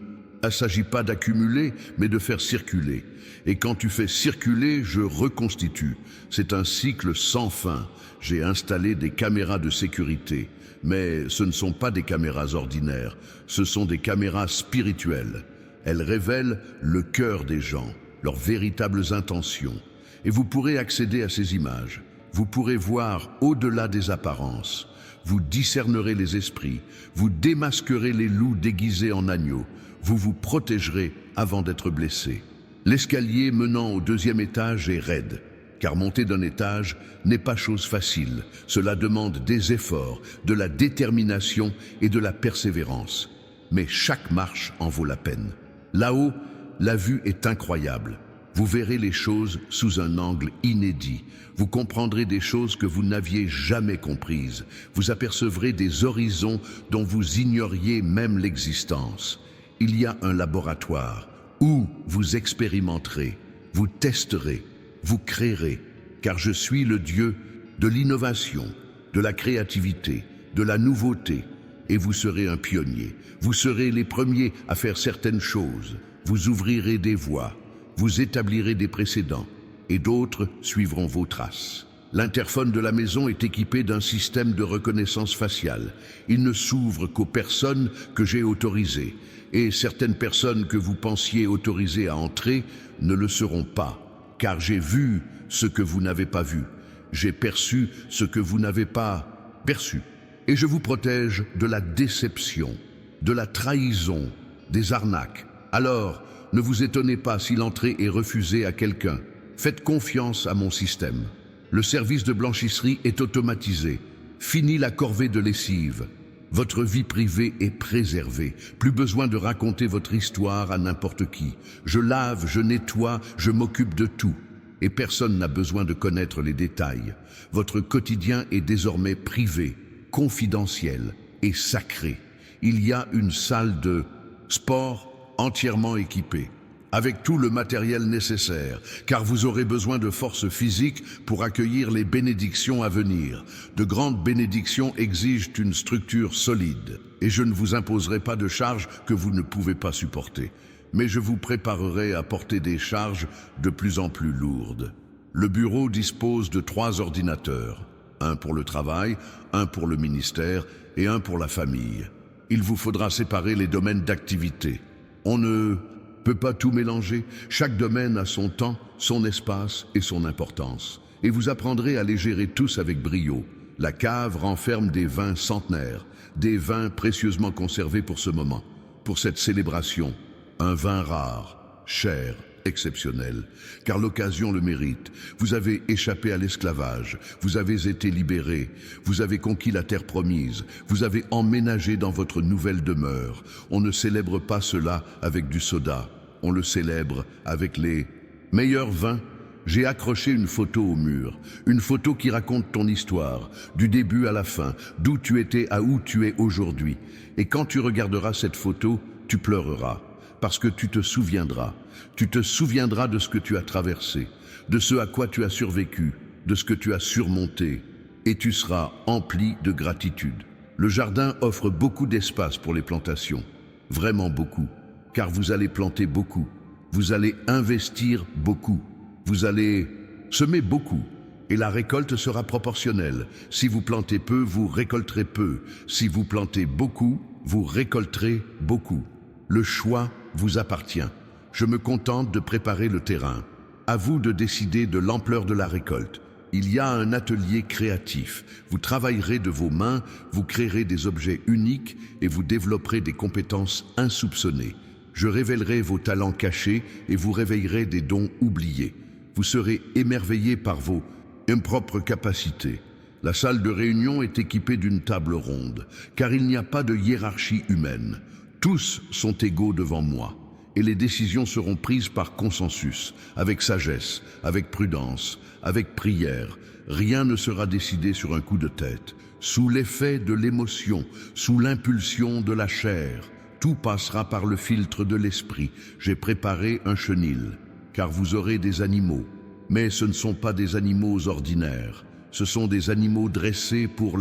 s'agit pas d'accumuler, mais de faire circuler. Et quand tu fais circuler, je reconstitue. C'est un cycle sans fin. J'ai installé des caméras de sécurité. Mais ce ne sont pas des caméras ordinaires, ce sont des caméras spirituelles. Elles révèlent le cœur des gens, leurs véritables intentions. Et vous pourrez accéder à ces images. Vous pourrez voir au-delà des apparences. Vous discernerez les esprits. Vous démasquerez les loups déguisés en agneaux. Vous vous protégerez avant d'être blessés. L'escalier menant au 2e étage est raide, car monter d'un étage n'est pas chose facile. Cela demande des efforts, de la détermination et de la persévérance. Mais chaque marche en vaut la peine. Là-haut, la vue est incroyable. Vous verrez les choses sous un angle inédit. Vous comprendrez des choses que vous n'aviez jamais comprises. Vous apercevrez des horizons dont vous ignoriez même l'existence. Il y a un laboratoire où vous expérimenterez, vous testerez, vous créerez, car je suis le Dieu de l'innovation, de la créativité, de la nouveauté, et vous serez un pionnier. Vous serez les premiers à faire certaines choses. Vous ouvrirez des voies. Vous établirez des précédents et d'autres suivront vos traces. L'interphone de la maison est équipé d'un système de reconnaissance faciale. Il ne s'ouvre qu'aux personnes que j'ai autorisées, et certaines personnes que vous pensiez autorisées à entrer ne le seront pas, car j'ai vu ce que vous n'avez pas vu. J'ai perçu ce que vous n'avez pas perçu. Et je vous protège de la déception, de la trahison, des arnaques. Alors, ne vous étonnez pas si l'entrée est refusée à quelqu'un. Faites confiance à mon système. Le service de blanchisserie est automatisé. Fini la corvée de lessive. Votre vie privée est préservée. Plus besoin de raconter votre histoire à n'importe qui. Je lave, je nettoie, je m'occupe de tout. Et personne n'a besoin de connaître les détails. Votre quotidien est désormais privé, confidentiel et sacré. Il y a une salle de sport entièrement équipée, avec tout le matériel nécessaire, car vous aurez besoin de force physique pour accueillir les bénédictions à venir. De grandes bénédictions exigent une structure solide, et je ne vous imposerai pas de charges que vous ne pouvez pas supporter, mais je vous préparerai à porter des charges de plus en plus lourdes. Le bureau dispose de 3 ordinateurs, un pour le travail, un pour le ministère et un pour la famille. Il vous faudra séparer les domaines d'activité. On ne peut pas tout mélanger. Chaque domaine a son temps, son espace et son importance. Et vous apprendrez à les gérer tous avec brio. La cave renferme des vins centenaires, des vins précieusement conservés pour ce moment, pour cette célébration. Un vin rare, cher, exceptionnel, car l'occasion le mérite. Vous avez échappé à l'esclavage, vous avez été libérés, vous avez conquis la terre promise, vous avez emménagé dans votre nouvelle demeure. On ne célèbre pas cela avec du soda, on le célèbre avec les meilleurs vins. J'ai accroché une photo au mur, une photo qui raconte ton histoire, du début à la fin, d'où tu étais à où tu es aujourd'hui. Et quand tu regarderas cette photo, tu pleureras. Parce que tu te souviendras de ce que tu as traversé, de ce à quoi tu as survécu, de ce que tu as surmonté, et tu seras empli de gratitude. Le jardin offre beaucoup d'espace pour les plantations, vraiment beaucoup, car vous allez planter beaucoup, vous allez investir beaucoup, vous allez semer beaucoup, et la récolte sera proportionnelle. Si vous plantez peu, vous récolterez peu. Si vous plantez beaucoup, vous récolterez beaucoup. Le choix vous appartient. Je me contente de préparer le terrain. À vous de décider de l'ampleur de la récolte. Il y a un atelier créatif. Vous travaillerez de vos mains, vous créerez des objets uniques et vous développerez des compétences insoupçonnées. Je révélerai vos talents cachés et vous réveillerez des dons oubliés. Vous serez émerveillés par vos impropres capacités. La salle de réunion est équipée d'une table ronde, car il n'y a pas de hiérarchie humaine. Tous sont égaux devant moi, et les décisions seront prises par consensus, avec sagesse, avec prudence, avec prière. Rien ne sera décidé sur un coup de tête, sous l'effet de l'émotion, sous l'impulsion de la chair. Tout passera par le filtre de l'esprit. J'ai préparé un chenil, car vous aurez des animaux. Mais ce ne sont pas des animaux ordinaires, ce sont des animaux dressés pour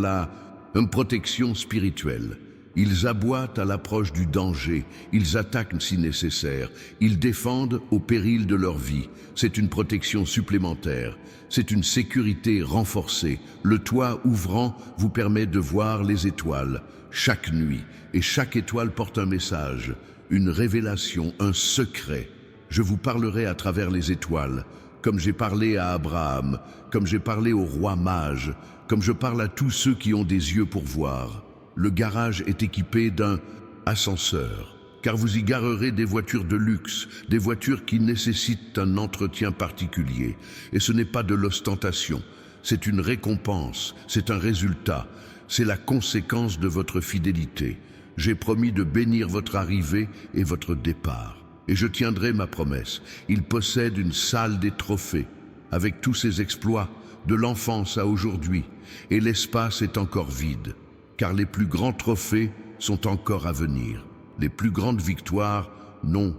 une protection spirituelle. Ils aboient à l'approche du danger, ils attaquent si nécessaire, ils défendent au péril de leur vie. C'est une protection supplémentaire, c'est une sécurité renforcée. Le toit ouvrant vous permet de voir les étoiles chaque nuit, et chaque étoile porte un message, une révélation, un secret. Je vous parlerai à travers les étoiles, comme j'ai parlé à Abraham, comme j'ai parlé au roi mage, comme je parle à tous ceux qui ont des yeux pour voir. Le garage est équipé d'un ascenseur, car vous y garerez des voitures de luxe, des voitures qui nécessitent un entretien particulier. Et ce n'est pas de l'ostentation, c'est une récompense, c'est un résultat, c'est la conséquence de votre fidélité. J'ai promis de bénir votre arrivée et votre départ, et je tiendrai ma promesse. Il possède une salle des trophées, avec tous ses exploits, de l'enfance à aujourd'hui, et l'espace est encore vide. Car les plus grands trophées sont encore à venir. Les plus grandes victoires n'ont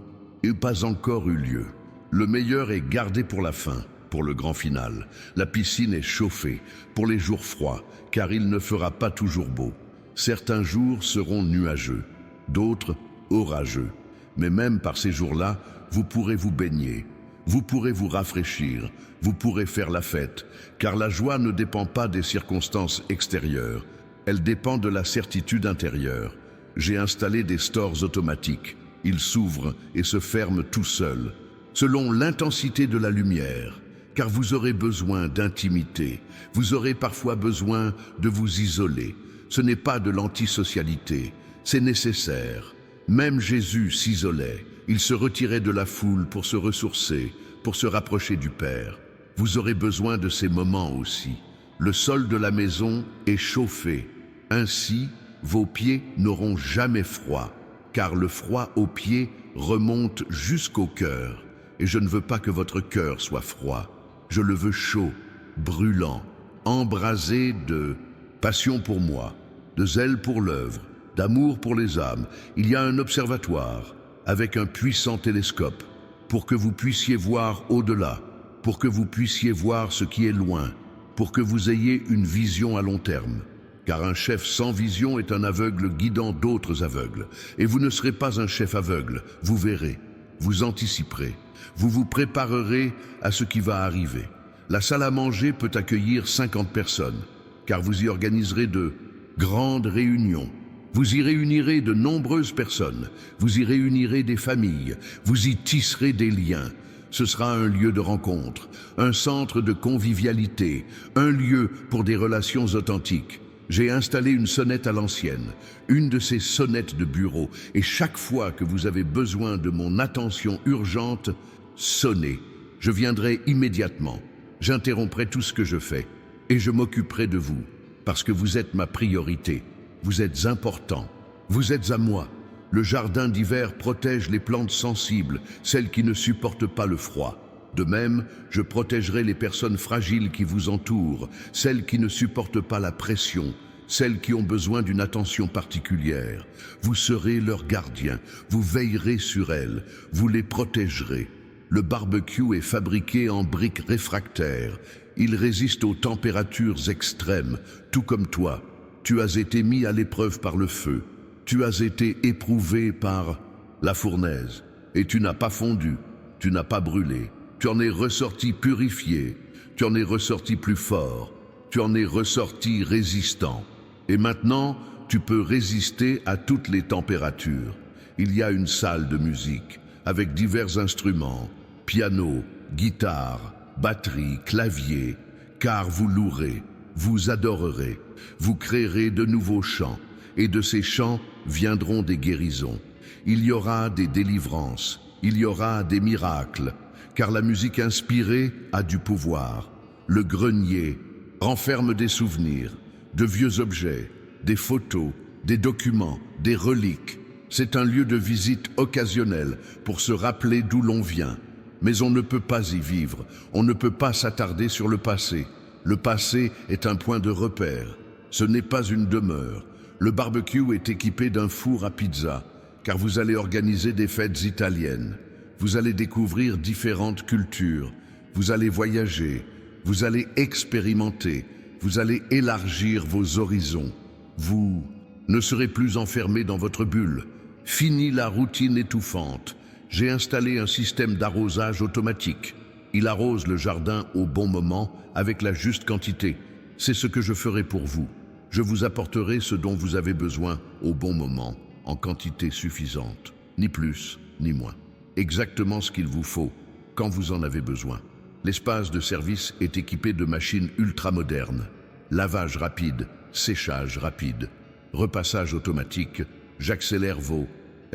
pas encore eu lieu. Le meilleur est gardé pour la fin, pour le grand final. La piscine est chauffée pour les jours froids, car il ne fera pas toujours beau. Certains jours seront nuageux, d'autres orageux. Mais même par ces jours-là, vous pourrez vous baigner, vous pourrez vous rafraîchir, vous pourrez faire la fête, car la joie ne dépend pas des circonstances extérieures. Elle dépend de la certitude intérieure. J'ai installé des stores automatiques. Ils s'ouvrent et se ferment tout seuls, selon l'intensité de la lumière, car vous aurez besoin d'intimité. Vous aurez parfois besoin de vous isoler. Ce n'est pas de l'antisocialité, c'est nécessaire. Même Jésus s'isolait. Il se retirait de la foule pour se ressourcer, pour se rapprocher du Père. Vous aurez besoin de ces moments aussi. Le sol de la maison est chauffé. Ainsi, vos pieds n'auront jamais froid, car le froid aux pieds remonte jusqu'au cœur. Et je ne veux pas que votre cœur soit froid. Je le veux chaud, brûlant, embrasé de passion pour moi, de zèle pour l'œuvre, d'amour pour les âmes. Il y a un observatoire avec un puissant télescope. pour que vous puissiez voir au-delà, pour que vous puissiez voir ce qui est loin, pour que vous ayez une vision à long terme. Car un chef sans vision est un aveugle guidant d'autres aveugles. Et vous ne serez pas un chef aveugle, vous verrez, vous anticiperez, vous vous préparerez à ce qui va arriver. La salle à manger peut accueillir 50 personnes, car vous y organiserez de grandes réunions. Vous y réunirez de nombreuses personnes, vous y réunirez des familles, vous y tisserez des liens. Ce sera un lieu de rencontre, un centre de convivialité, un lieu pour des relations authentiques. J'ai installé une sonnette à l'ancienne, une de ces sonnettes de bureau, et chaque fois que vous avez besoin de mon attention urgente, sonnez. Je viendrai immédiatement, j'interromprai tout ce que je fais, et je m'occuperai de vous, parce que vous êtes ma priorité. Vous êtes important, vous êtes à moi. Le jardin d'hiver protège les plantes sensibles, celles qui ne supportent pas le froid. De même, je protégerai les personnes fragiles qui vous entourent, celles qui ne supportent pas la pression, celles qui ont besoin d'une attention particulière. Vous serez leurs gardiens, vous veillerez sur elles, vous les protégerez. Le barbecue est fabriqué en briques réfractaires. Il résiste aux températures extrêmes, tout comme toi. Tu as été mis à l'épreuve par le feu. Tu as été éprouvé par la fournaise. Et tu n'as pas fondu, tu n'as pas brûlé. Tu en es ressorti purifié, tu en es ressorti plus fort, tu en es ressorti résistant. Et maintenant, tu peux résister à toutes les températures. Il y a une salle de musique avec divers instruments, piano, guitare, batterie, clavier, car vous louerez, vous adorerez, vous créerez de nouveaux chants, et de ces chants viendront des guérisons. Il y aura des délivrances, il y aura des miracles, car la musique inspirée a du pouvoir. Le grenier renferme des souvenirs, de vieux objets, des photos, des documents, des reliques. C'est un lieu de visite occasionnel pour se rappeler d'où l'on vient. Mais on ne peut pas y vivre, on ne peut pas s'attarder sur le passé. Le passé est un point de repère, ce n'est pas une demeure. Le barbecue est équipé d'un four à pizza, car vous allez organiser des fêtes italiennes. Vous allez découvrir différentes cultures, vous allez voyager, vous allez expérimenter, vous allez élargir vos horizons. Vous ne serez plus enfermé dans votre bulle. Fini la routine étouffante. J'ai installé un système d'arrosage automatique. Il arrose le jardin au bon moment, avec la juste quantité. C'est ce que je ferai pour vous. Je vous apporterai ce dont vous avez besoin au bon moment, en quantité suffisante, ni plus, ni moins. Exactement ce qu'il vous faut, quand vous en avez besoin. L'espace de service est équipé de machines ultramodernes. Lavage rapide, séchage rapide, repassage automatique, j'accélère vos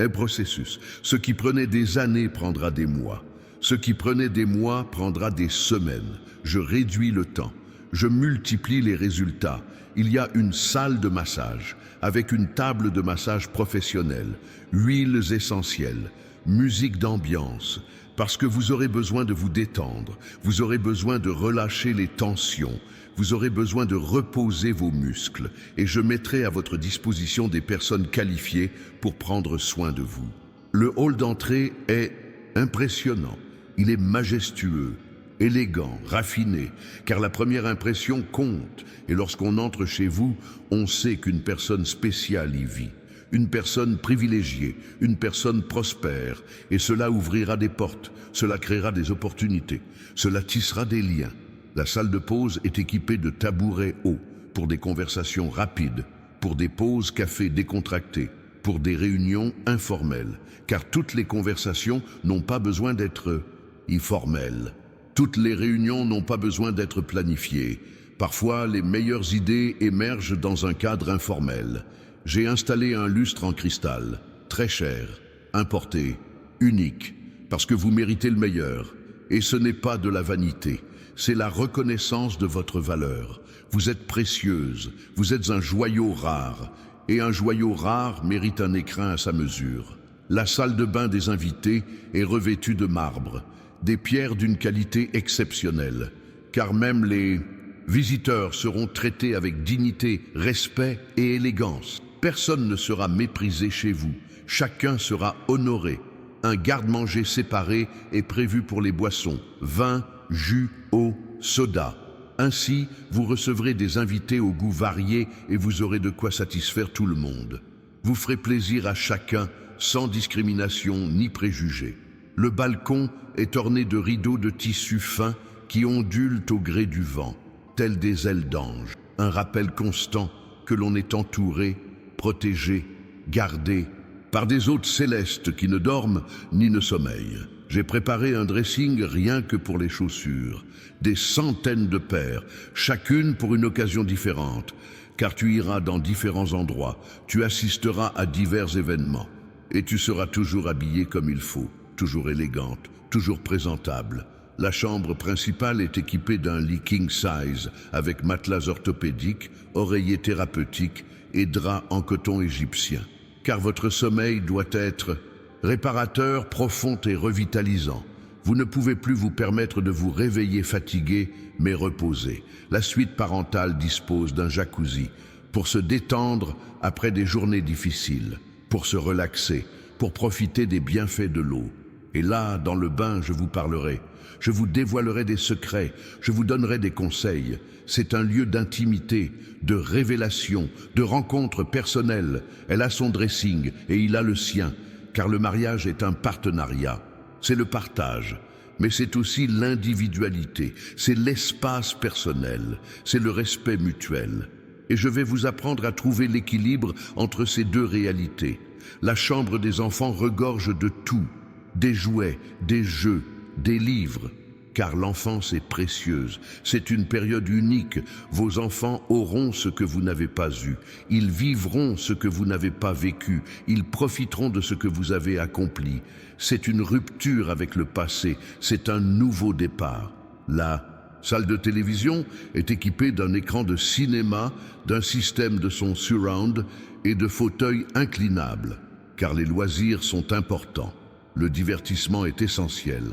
processus. Ce qui prenait des années prendra des mois. Ce qui prenait des mois prendra des semaines. Je réduis le temps. Je multiplie les résultats. Il y a une salle de massage, avec une table de massage professionnelle, huiles essentielles, musique d'ambiance, parce que vous aurez besoin de vous détendre, vous aurez besoin de relâcher les tensions, vous aurez besoin de reposer vos muscles, et je mettrai à votre disposition des personnes qualifiées pour prendre soin de vous. Le hall d'entrée est impressionnant, il est majestueux, élégant, raffiné, car la première impression compte, et lorsqu'on entre chez vous, on sait qu'une personne spéciale y vit. Une personne privilégiée, une personne prospère, et cela ouvrira des portes, cela créera des opportunités, cela tissera des liens. La salle de pause est équipée de tabourets hauts pour des conversations rapides, pour des pauses café décontractées, pour des réunions informelles, car toutes les conversations n'ont pas besoin d'être informelles. Toutes les réunions n'ont pas besoin d'être planifiées. Parfois, les meilleures idées émergent dans un cadre informel. J'ai installé un lustre en cristal, très cher, importé, unique, parce que vous méritez le meilleur. Et ce n'est pas de la vanité, c'est la reconnaissance de votre valeur. Vous êtes précieuse, vous êtes un joyau rare, et un joyau rare mérite un écrin à sa mesure. La salle de bain des invités est revêtue de marbre, des pierres d'une qualité exceptionnelle, car même les visiteurs seront traités avec dignité, respect et élégance. Personne ne sera méprisé chez vous, chacun sera honoré. Un garde-manger séparé est prévu pour les boissons, vin, jus, eau, soda. Ainsi, vous recevrez des invités aux goûts variés et vous aurez de quoi satisfaire tout le monde. Vous ferez plaisir à chacun, sans discrimination ni préjugés. Le balcon est orné de rideaux de tissu fin qui ondulent au gré du vent, tels des ailes d'ange. Un rappel constant que l'on est entouré, protégé, gardé par des hôtes célestes qui ne dorment ni ne sommeillent. J'ai préparé un dressing rien que pour les chaussures, des centaines de paires, chacune pour une occasion différente, car tu iras dans différents endroits, tu assisteras à divers événements, et tu seras toujours habillée comme il faut, toujours élégante, toujours présentable. La chambre principale est équipée d'un lit king size avec matelas orthopédiques, oreillers thérapeutiques et draps en coton égyptien. Car votre sommeil doit être réparateur, profond et revitalisant. Vous ne pouvez plus vous permettre de vous réveiller fatigué, mais reposé. La suite parentale dispose d'un jacuzzi pour se détendre après des journées difficiles, pour se relaxer, pour profiter des bienfaits de l'eau. Et là, dans le bain, je vous parlerai. Je vous dévoilerai des secrets, je vous donnerai des conseils. C'est un lieu d'intimité, de révélation, de rencontre personnelle. Elle a son dressing et il a le sien, car le mariage est un partenariat. C'est le partage, mais c'est aussi l'individualité, c'est l'espace personnel, c'est le respect mutuel. Et je vais vous apprendre à trouver l'équilibre entre ces deux réalités. La chambre des enfants regorge de tout, des jouets, des jeux, des livres, car l'enfance est précieuse. C'est une période unique. Vos enfants auront ce que vous n'avez pas eu. Ils vivront ce que vous n'avez pas vécu. Ils profiteront de ce que vous avez accompli. C'est une rupture avec le passé. C'est un nouveau départ. La salle de télévision est équipée d'un écran de cinéma, d'un système de son surround et de fauteuils inclinables, car les loisirs sont importants. Le divertissement est essentiel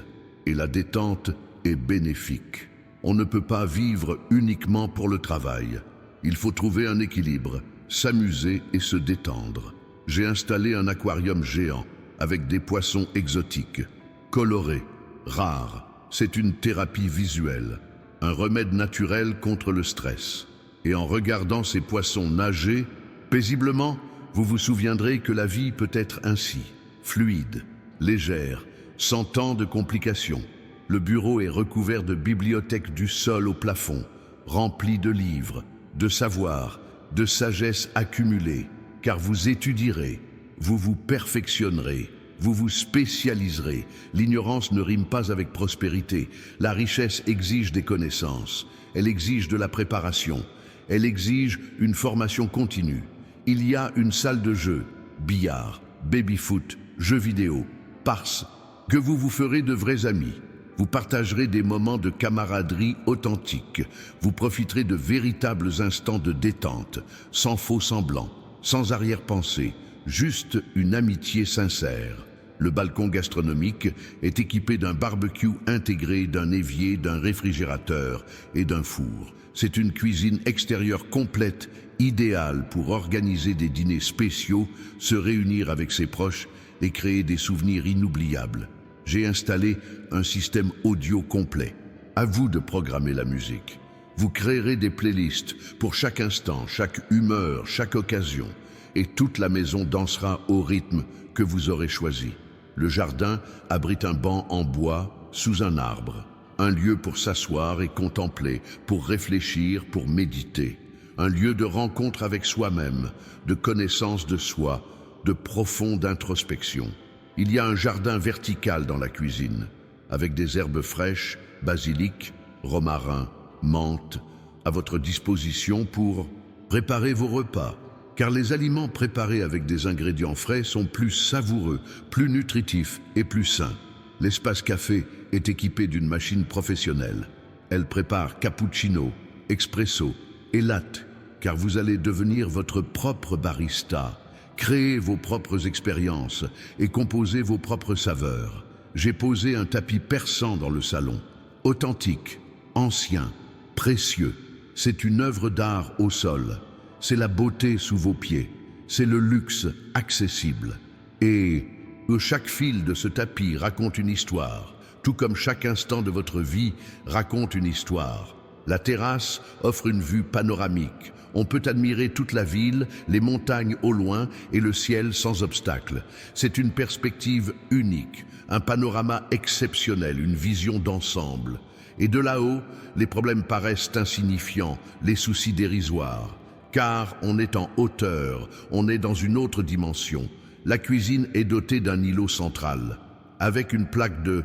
et la détente est bénéfique. On ne peut pas vivre uniquement pour le travail. Il faut trouver un équilibre, s'amuser et se détendre. J'ai installé un aquarium géant avec des poissons exotiques, colorés, rares. C'est une thérapie visuelle, un remède naturel contre le stress. Et en regardant ces poissons nager paisiblement, vous vous souviendrez que la vie peut être ainsi, fluide, légère, sans tant de complications. Le bureau est recouvert de bibliothèques du sol au plafond, rempli de livres, de savoir, de sagesse accumulée, car vous étudierez, vous vous perfectionnerez, vous vous spécialiserez. L'ignorance ne rime pas avec prospérité. La richesse exige des connaissances, elle exige de la préparation, elle exige une formation continue. Il y a une salle de jeu, billard, baby-foot, jeux vidéo, parce que vous vous ferez de vrais amis. Vous partagerez des moments de camaraderie authentiques. Vous profiterez de véritables instants de détente, sans faux semblants, sans arrière-pensée, juste une amitié sincère. Le balcon gastronomique est équipé d'un barbecue intégré, d'un évier, d'un réfrigérateur et d'un four. C'est une cuisine extérieure complète, idéale pour organiser des dîners spéciaux, se réunir avec ses proches et créer des souvenirs inoubliables. J'ai installé un système audio complet. À vous de programmer la musique. Vous créerez des playlists pour chaque instant, chaque humeur, chaque occasion. Et toute la maison dansera au rythme que vous aurez choisi. Le jardin abrite un banc en bois sous un arbre. Un lieu pour s'asseoir et contempler, pour réfléchir, pour méditer. Un lieu de rencontre avec soi-même, de connaissance de soi, de profonde introspection. Il y a un jardin vertical dans la cuisine, avec des herbes fraîches, basilic, romarin, menthe, à votre disposition pour préparer vos repas. Car les aliments préparés avec des ingrédients frais sont plus savoureux, plus nutritifs et plus sains. L'espace café est équipé d'une machine professionnelle. Elle prépare cappuccino, expresso et latte, car vous allez devenir votre propre barista. Créez vos propres expériences et composez vos propres saveurs. J'ai posé un tapis persan dans le salon, authentique, ancien, précieux. C'est une œuvre d'art au sol. C'est la beauté sous vos pieds. C'est le luxe accessible. Et où chaque fil de ce tapis raconte une histoire, tout comme chaque instant de votre vie raconte une histoire. La terrasse offre une vue panoramique. On peut admirer toute la ville, les montagnes au loin et le ciel sans obstacle. C'est une perspective unique, un panorama exceptionnel, une vision d'ensemble. Et de là-haut, les problèmes paraissent insignifiants, les soucis dérisoires. Car on est en hauteur, on est dans une autre dimension. La cuisine est dotée d'un îlot central, avec une plaque de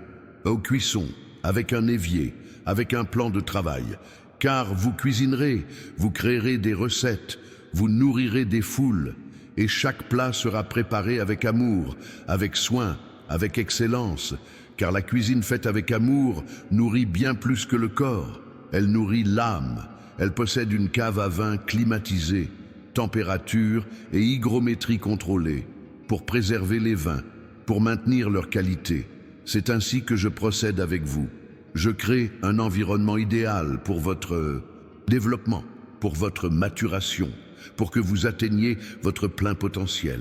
cuisson, avec un évier, avec un plan de travail. Car vous cuisinerez, vous créerez des recettes, vous nourrirez des foules, et chaque plat sera préparé avec amour, avec soin, avec excellence, car la cuisine faite avec amour nourrit bien plus que le corps. Elle nourrit l'âme, elle possède une cave à vin climatisée, température et hygrométrie contrôlée, pour préserver les vins, pour maintenir leur qualité. C'est ainsi que je procède avec vous. Je crée un environnement idéal pour votre développement, pour votre maturation, pour que vous atteigniez votre plein potentiel.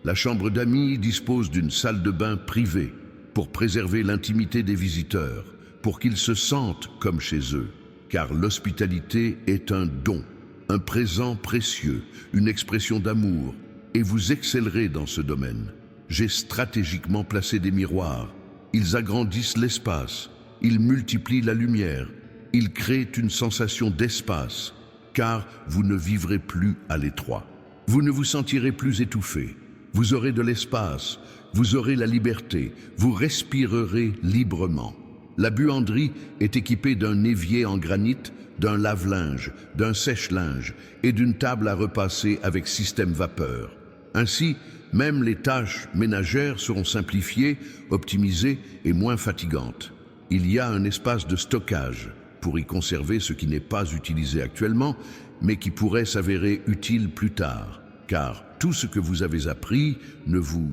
La chambre d'amis dispose d'une salle de bain privée pour préserver l'intimité des visiteurs, pour qu'ils se sentent comme chez eux. Car l'hospitalité est un don, un présent précieux, une expression d'amour, et vous excellerez dans ce domaine. J'ai stratégiquement placé des miroirs. Ils agrandissent l'espace. Ils multiplient la lumière, ils créent une sensation d'espace, car vous ne vivrez plus à l'étroit. Vous ne vous sentirez plus étouffé, vous aurez de l'espace, vous aurez la liberté, vous respirerez librement. La buanderie est équipée d'un évier en granit, d'un lave-linge, d'un sèche-linge et d'une table à repasser avec système vapeur. Ainsi, même les tâches ménagères seront simplifiées, optimisées et moins fatigantes. Il y a un espace de stockage pour y conserver ce qui n'est pas utilisé actuellement, mais qui pourrait s'avérer utile plus tard, car tout ce que vous avez appris ne vous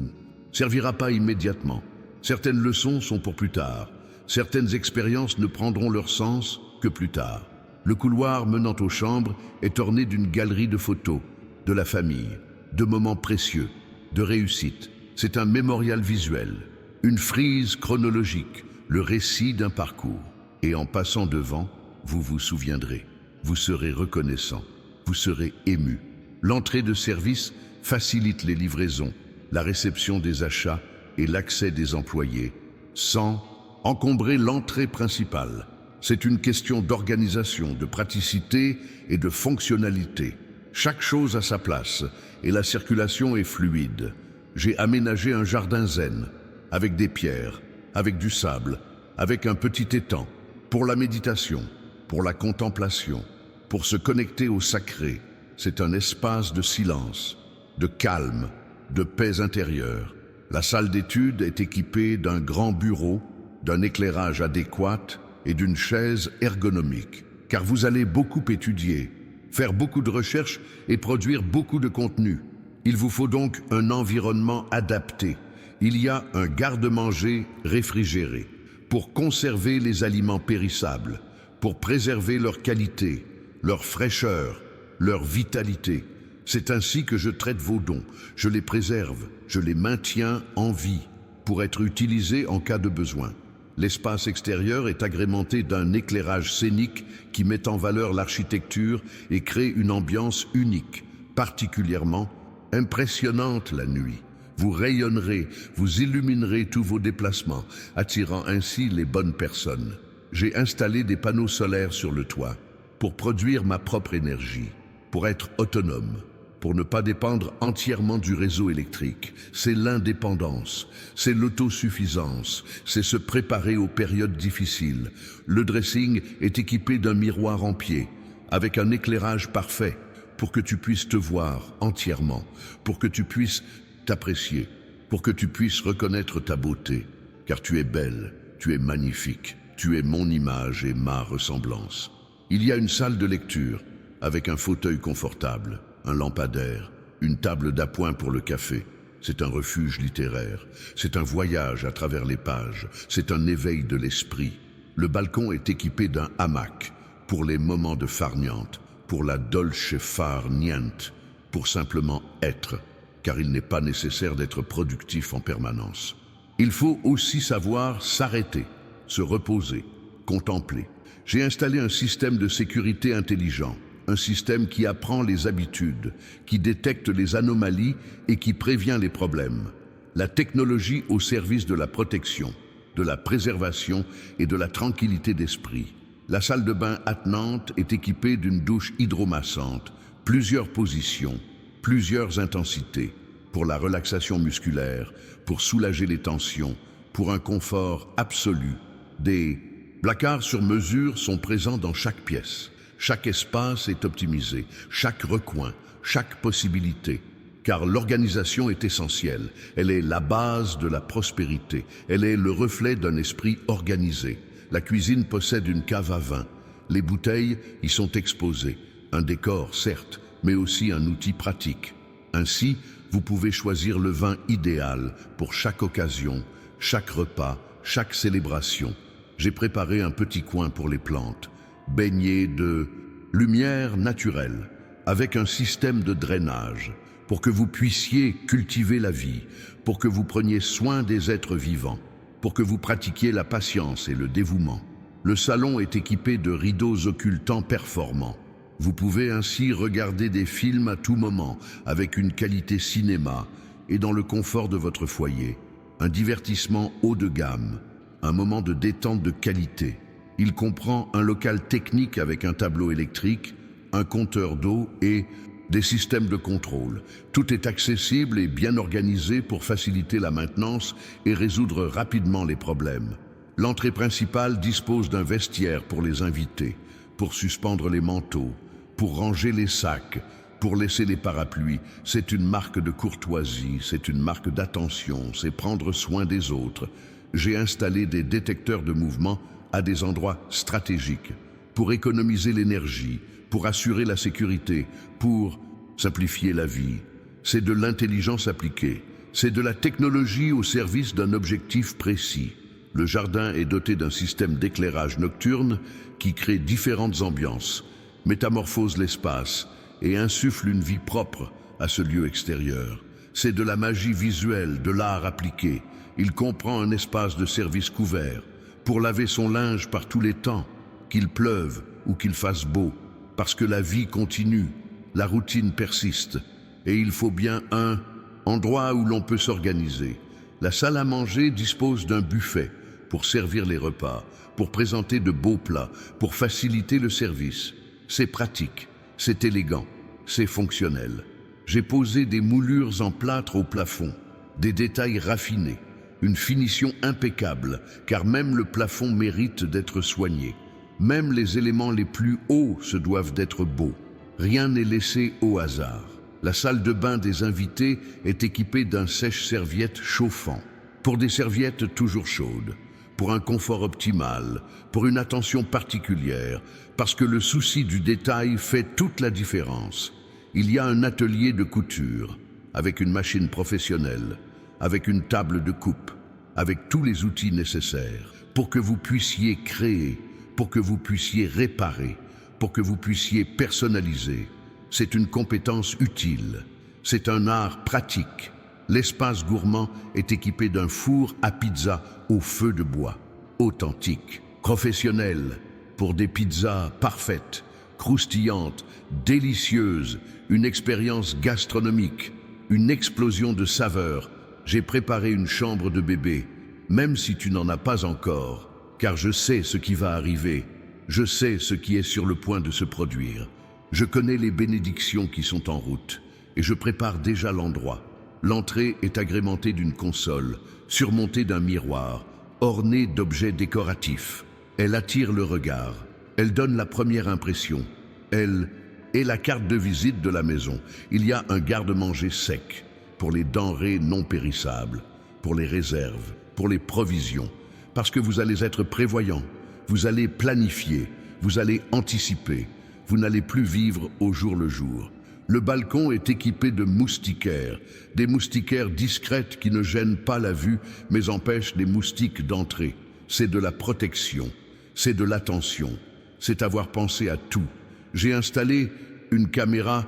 servira pas immédiatement. Certaines leçons sont pour plus tard, certaines expériences ne prendront leur sens que plus tard. Le couloir menant aux chambres est orné d'une galerie de photos, de la famille, de moments précieux, de réussite. C'est un mémorial visuel, une frise chronologique, le récit d'un parcours. Et en passant devant, vous vous souviendrez, vous serez reconnaissant, vous serez ému. L'entrée de service facilite les livraisons, la réception des achats et l'accès des employés, sans encombrer l'entrée principale. C'est une question d'organisation, de praticité et de fonctionnalité. Chaque chose a sa place et la circulation est fluide. J'ai aménagé un jardin zen, avec des pierres, avec du sable, avec un petit étang, pour la méditation, pour la contemplation, pour se connecter au sacré. C'est un espace de silence, de calme, de paix intérieure. La salle d'études est équipée d'un grand bureau, d'un éclairage adéquat et d'une chaise ergonomique, car vous allez beaucoup étudier, faire beaucoup de recherches et produire beaucoup de contenu. Il vous faut donc un environnement adapté. Il y a un garde-manger réfrigéré pour conserver les aliments périssables, pour préserver leur qualité, leur fraîcheur, leur vitalité. C'est ainsi que je traite vos dons. Je les préserve, je les maintiens en vie pour être utilisés en cas de besoin. L'espace extérieur est agrémenté d'un éclairage scénique qui met en valeur l'architecture et crée une ambiance unique, particulièrement impressionnante la nuit. Vous rayonnerez, vous illuminerez tous vos déplacements, attirant ainsi les bonnes personnes. J'ai installé des panneaux solaires sur le toit pour produire ma propre énergie, pour être autonome, pour ne pas dépendre entièrement du réseau électrique. C'est l'indépendance, c'est l'autosuffisance, c'est se préparer aux périodes difficiles. Le dressing est équipé d'un miroir en pied, avec un éclairage parfait, pour que tu puisses te voir entièrement, pour que tu puisses t'apprécier, pour que tu puisses reconnaître ta beauté, car tu es belle, tu es magnifique, tu es mon image et ma ressemblance. Il y a une salle de lecture, avec un fauteuil confortable, un lampadaire, une table d'appoint pour le café. C'est un refuge littéraire, c'est un voyage à travers les pages, c'est un éveil de l'esprit. Le balcon est équipé d'un hamac, pour les moments de farniente, pour la dolce far niente, pour simplement être. car il n'est pas nécessaire d'être productif en permanence. Il faut aussi savoir s'arrêter, se reposer, contempler. J'ai installé un système de sécurité intelligent, un système qui apprend les habitudes, qui détecte les anomalies et qui prévient les problèmes. La technologie au service de la protection, de la préservation et de la tranquillité d'esprit. La salle de bain attenante est équipée d'une douche hydromassante, plusieurs positions, plusieurs intensités, pour la relaxation musculaire, pour soulager les tensions, pour un confort absolu. Des placards sur mesure sont présents dans chaque pièce. Chaque espace est optimisé, chaque recoin, chaque possibilité. Car l'organisation est essentielle, elle est la base de la prospérité, elle est le reflet d'un esprit organisé. La cuisine possède une cave à vin, les bouteilles y sont exposées, un décor certes, mais aussi un outil pratique. Ainsi, vous pouvez choisir le vin idéal pour chaque occasion, chaque repas, chaque célébration. J'ai préparé un petit coin pour les plantes, baigné de lumière naturelle, avec un système de drainage, pour que vous puissiez cultiver la vie, pour que vous preniez soin des êtres vivants, pour que vous pratiquiez la patience et le dévouement. Le salon est équipé de rideaux occultants performants. Vous pouvez ainsi regarder des films à tout moment, avec une qualité cinéma et dans le confort de votre foyer. Un divertissement haut de gamme, un moment de détente de qualité. Il comprend un local technique avec un tableau électrique, un compteur d'eau et des systèmes de contrôle. Tout est accessible et bien organisé pour faciliter la maintenance et résoudre rapidement les problèmes. L'entrée principale dispose d'un vestiaire pour les invités, pour suspendre les manteaux, pour ranger les sacs, pour laisser les parapluies. C'est une marque de courtoisie, c'est une marque d'attention, c'est prendre soin des autres. J'ai installé des détecteurs de mouvement à des endroits stratégiques pour économiser l'énergie, pour assurer la sécurité, pour simplifier la vie. C'est de l'intelligence appliquée, c'est de la technologie au service d'un objectif précis. Le jardin est doté d'un système d'éclairage nocturne qui crée différentes ambiances, métamorphose l'espace et insuffle une vie propre à ce lieu extérieur. C'est de la magie visuelle, de l'art appliqué. Il comprend un espace de service couvert pour laver son linge par tous les temps, qu'il pleuve ou qu'il fasse beau, parce que la vie continue, la routine persiste, et il faut bien un endroit où l'on peut s'organiser. La salle à manger dispose d'un buffet pour servir les repas, pour présenter de beaux plats, pour faciliter le service. C'est pratique, c'est élégant, c'est fonctionnel. J'ai posé des moulures en plâtre au plafond, des détails raffinés, une finition impeccable, car même le plafond mérite d'être soigné. Même les éléments les plus hauts se doivent d'être beaux. Rien n'est laissé au hasard. La salle de bain des invités est équipée d'un sèche-serviette chauffant, pour des serviettes toujours chaudes, pour un confort optimal, pour une attention particulière, parce que le souci du détail fait toute la différence. Il y a un atelier de couture, avec une machine professionnelle, avec une table de coupe, avec tous les outils nécessaires, pour que vous puissiez créer, pour que vous puissiez réparer, pour que vous puissiez personnaliser. C'est une compétence utile, c'est un art pratique. L'espace gourmand est équipé d'un four à pizza au feu de bois, authentique, professionnel, pour des pizzas parfaites, croustillantes, délicieuses, une expérience gastronomique, une explosion de saveurs. J'ai préparé une chambre de bébé, même si tu n'en as pas encore, car je sais ce qui va arriver, je sais ce qui est sur le point de se produire. Je connais les bénédictions qui sont en route, et je prépare déjà l'endroit. L'entrée est agrémentée d'une console, surmontée d'un miroir, ornée d'objets décoratifs. Elle attire le regard, elle donne la première impression. Elle est la carte de visite de la maison. Il y a un garde-manger sec, pour les denrées non périssables, pour les réserves, pour les provisions, parce que vous allez être prévoyant, vous allez planifier, vous allez anticiper, vous n'allez plus vivre au jour le jour. Le balcon est équipé de moustiquaires, des moustiquaires discrètes qui ne gênent pas la vue, mais empêchent les moustiques d'entrer. C'est de la protection, c'est de l'attention, c'est avoir pensé à tout. J'ai installé une caméra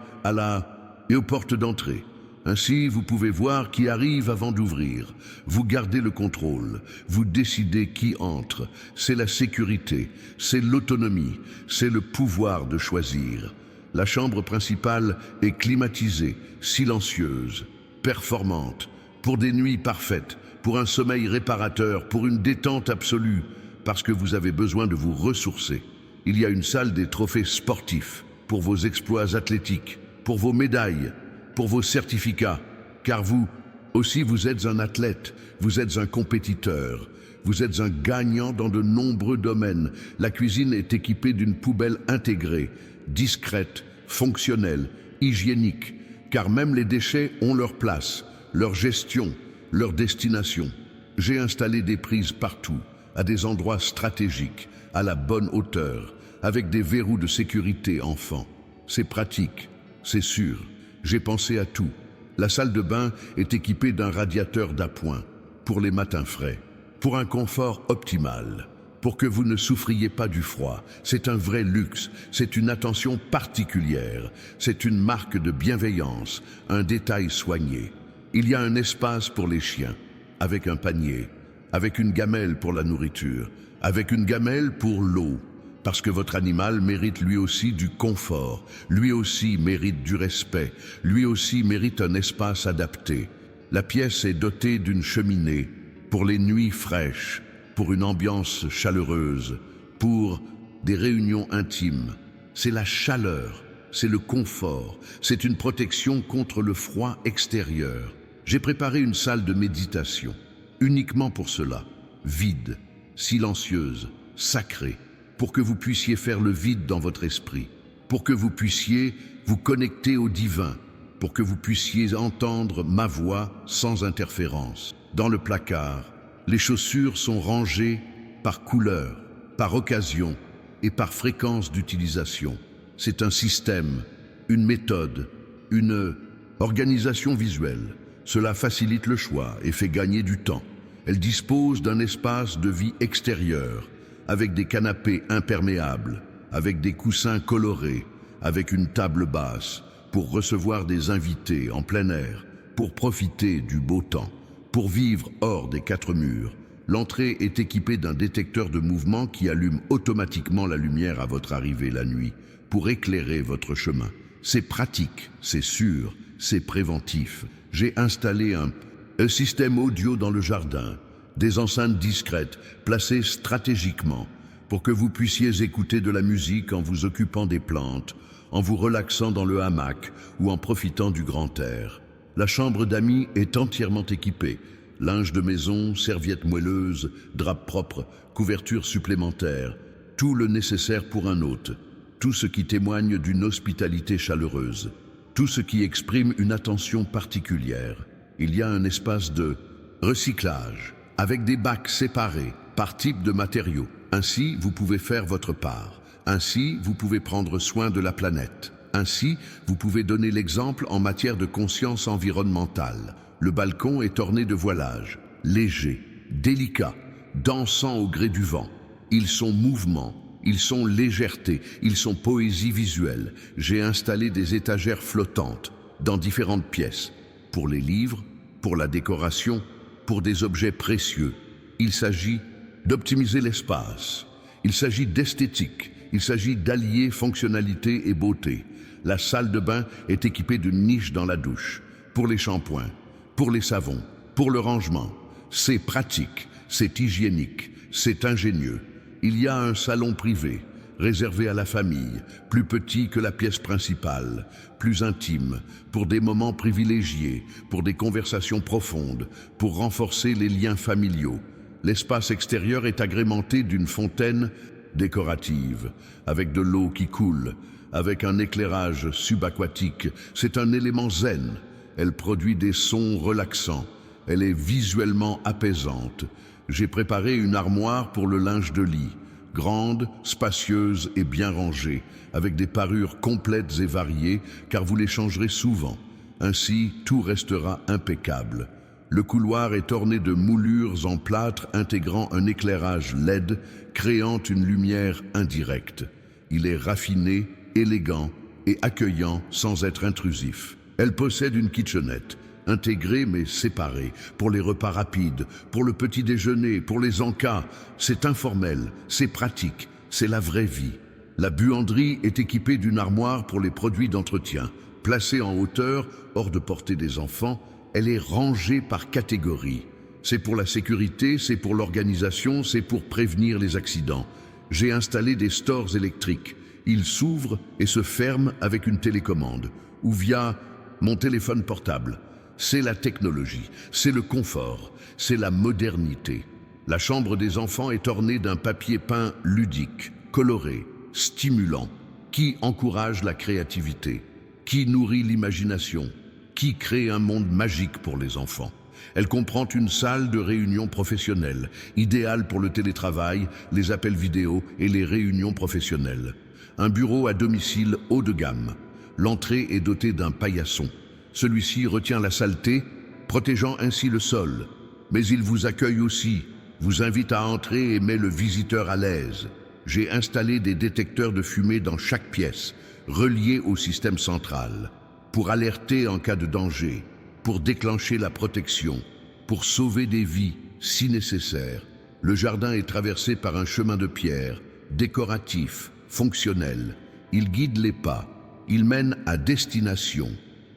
et aux portes d'entrée. Ainsi, vous pouvez voir qui arrive avant d'ouvrir. Vous gardez le contrôle. Vous décidez qui entre. C'est la sécurité, c'est l'autonomie, c'est le pouvoir de choisir. La chambre principale est climatisée, silencieuse, performante, pour des nuits parfaites, pour un sommeil réparateur, pour une détente absolue, parce que vous avez besoin de vous ressourcer. Il y a une salle des trophées sportifs, pour vos exploits athlétiques, pour vos médailles, pour vos certificats, car vous aussi vous êtes un athlète, vous êtes un compétiteur, vous êtes un gagnant dans de nombreux domaines. La cuisine est équipée d'une poubelle intégrée, discrète, fonctionnelle, hygiénique, car même les déchets ont leur place, leur gestion, leur destination. J'ai installé des prises partout, à des endroits stratégiques, à la bonne hauteur, avec des verrous de sécurité enfant. C'est pratique, c'est sûr. J'ai pensé à tout. La salle de bain est équipée d'un radiateur d'appoint, pour les matins frais, pour un confort optimal, pour que vous ne souffriez pas du froid. C'est un vrai luxe, c'est une attention particulière, c'est une marque de bienveillance, un détail soigné. Il y a un espace pour les chiens, avec un panier, avec une gamelle pour la nourriture, avec une gamelle pour l'eau, parce que votre animal mérite lui aussi du confort, lui aussi mérite du respect, lui aussi mérite un espace adapté. La pièce est dotée d'une cheminée pour les nuits fraîches, pour une ambiance chaleureuse, pour des réunions intimes. C'est la chaleur, c'est le confort, c'est une protection contre le froid extérieur. J'ai préparé une salle de méditation, uniquement pour cela, vide, silencieuse, sacrée, pour que vous puissiez faire le vide dans votre esprit, pour que vous puissiez vous connecter au divin, pour que vous puissiez entendre ma voix sans interférence. Dans le placard, les chaussures sont rangées par couleur, par occasion et par fréquence d'utilisation. C'est un système, une méthode, une organisation visuelle. Cela facilite le choix et fait gagner du temps. Elle dispose d'un espace de vie extérieur, avec des canapés imperméables, avec des coussins colorés, avec une table basse, pour recevoir des invités en plein air, pour profiter du beau temps, pour vivre hors des quatre murs. L'entrée est équipée d'un détecteur de mouvement qui allume automatiquement la lumière à votre arrivée la nuit, pour éclairer votre chemin. C'est pratique, c'est sûr, c'est préventif. J'ai installé un système audio dans le jardin, des enceintes discrètes, placées stratégiquement, pour que vous puissiez écouter de la musique en vous occupant des plantes, en vous relaxant dans le hamac ou en profitant du grand air. La chambre d'amis est entièrement équipée. Linge de maison, serviettes moelleuses, draps propres, couvertures supplémentaires, tout le nécessaire pour un hôte, tout ce qui témoigne d'une hospitalité chaleureuse, tout ce qui exprime une attention particulière. Il y a un espace de recyclage, avec des bacs séparés par type de matériaux. Ainsi, vous pouvez faire votre part. Ainsi, vous pouvez prendre soin de la planète. Ainsi, vous pouvez donner l'exemple en matière de conscience environnementale. Le balcon est orné de voilages, légers, délicats, dansant au gré du vent. Ils sont mouvement, ils sont légèreté, ils sont poésie visuelle. J'ai installé des étagères flottantes dans différentes pièces, pour les livres, pour la décoration, pour des objets précieux. Il s'agit d'optimiser l'espace. Il s'agit d'esthétique. Il s'agit d'allier fonctionnalité et beauté. La salle de bain est équipée d'une niche dans la douche, pour les shampoings, pour les savons, pour le rangement. C'est pratique, c'est hygiénique, c'est ingénieux. Il y a un salon privé, réservé à la famille, plus petit que la pièce principale, plus intime, pour des moments privilégiés, pour des conversations profondes, pour renforcer les liens familiaux. L'espace extérieur est agrémenté d'une fontaine décorative, avec de l'eau qui coule, avec un éclairage subaquatique. C'est un élément zen. Elle produit des sons relaxants. Elle est visuellement apaisante. J'ai préparé une armoire pour le linge de lit, grande, spacieuse et bien rangée, avec des parures complètes et variées, car vous les changerez souvent. Ainsi, tout restera impeccable. Le couloir est orné de moulures en plâtre intégrant un éclairage LED, créant une lumière indirecte. Il est raffiné, élégant et accueillant sans être intrusif. Elle possède une kitchenette, intégrés mais séparés, pour les repas rapides, pour le petit déjeuner, pour les encas. C'est informel, c'est pratique, c'est la vraie vie. La buanderie est équipée d'une armoire pour les produits d'entretien. Placée en hauteur, hors de portée des enfants, elle est rangée par catégorie. C'est pour la sécurité, c'est pour l'organisation, c'est pour prévenir les accidents. J'ai installé des stores électriques. Ils s'ouvrent et se ferment avec une télécommande ou via mon téléphone portable. C'est la technologie, c'est le confort, c'est la modernité. La chambre des enfants est ornée d'un papier peint ludique, coloré, stimulant, qui encourage la créativité, qui nourrit l'imagination, qui crée un monde magique pour les enfants. Elle comprend une salle de réunion professionnelle, idéale pour le télétravail, les appels vidéo et les réunions professionnelles. Un bureau à domicile haut de gamme. L'entrée est dotée d'un paillasson. Celui-ci retient la saleté, protégeant ainsi le sol. Mais il vous accueille aussi, vous invite à entrer et met le visiteur à l'aise. J'ai installé des détecteurs de fumée dans chaque pièce, reliés au système central, pour alerter en cas de danger, pour déclencher la protection, pour sauver des vies, si nécessaire. Le jardin est traversé par un chemin de pierre, décoratif, fonctionnel. Il guide les pas, il mène à destination.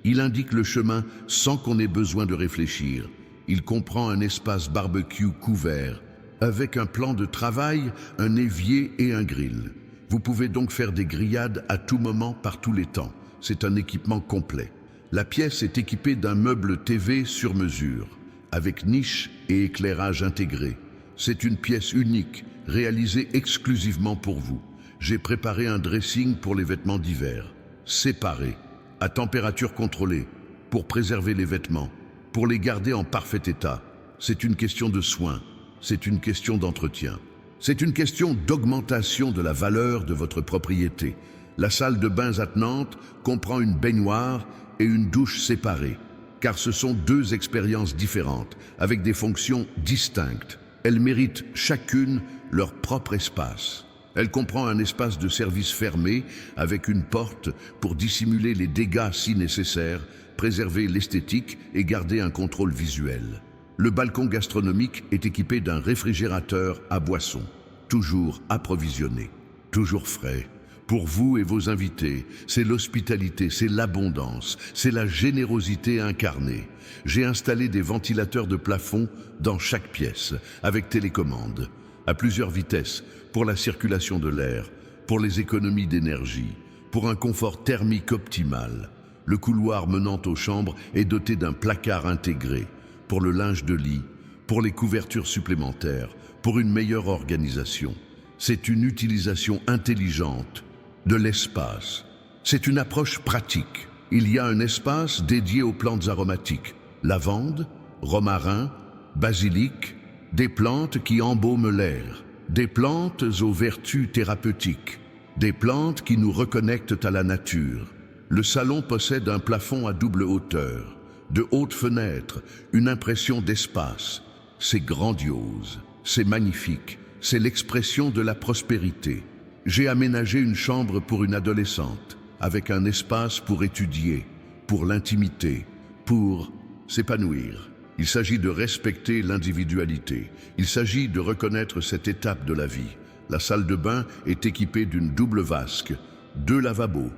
Il indique le chemin sans qu'on ait besoin de réfléchir. Il comprend un espace barbecue couvert, avec un plan de travail, un évier et un grill. Vous pouvez donc faire des grillades à tout moment, par tous les temps. C'est un équipement complet. La pièce est équipée d'un meuble TV sur mesure, avec niche et éclairage intégré. C'est une pièce unique, réalisée exclusivement pour vous. J'ai préparé un dressing pour les vêtements d'hiver, séparés, à température contrôlée, pour préserver les vêtements, pour les garder en parfait état. C'est une question de soin, c'est une question d'entretien. C'est une question d'augmentation de la valeur de votre propriété. La salle de bains attenante comprend une baignoire et une douche séparées, car ce sont deux expériences différentes, avec des fonctions distinctes. Elles méritent chacune leur propre espace. Elle comprend un espace de service fermé, avec une porte pour dissimuler les dégâts si nécessaire, préserver l'esthétique et garder un contrôle visuel. Le balcon gastronomique est équipé d'un réfrigérateur à boissons, toujours approvisionné, toujours frais. Pour vous et vos invités, c'est l'hospitalité, c'est l'abondance, c'est la générosité incarnée. J'ai installé des ventilateurs de plafond dans chaque pièce, avec télécommande, à plusieurs vitesses, pour la circulation de l'air, pour les économies d'énergie, pour un confort thermique optimal. Le couloir menant aux chambres est doté d'un placard intégré, pour le linge de lit, pour les couvertures supplémentaires, pour une meilleure organisation. C'est une utilisation intelligente de l'espace. C'est une approche pratique. Il y a un espace dédié aux plantes aromatiques, lavande, romarin, basilic, des plantes qui embaument l'air, des plantes aux vertus thérapeutiques, des plantes qui nous reconnectent à la nature. Le salon possède un plafond à double hauteur, de hautes fenêtres, une impression d'espace. C'est grandiose, c'est magnifique, c'est l'expression de la prospérité. J'ai aménagé une chambre pour une adolescente, avec un espace pour étudier, pour l'intimité, pour s'épanouir. Il s'agit de respecter l'individualité. Il s'agit de reconnaître cette étape de la vie. La salle de bain est équipée d'une double vasque, 2 lavabos,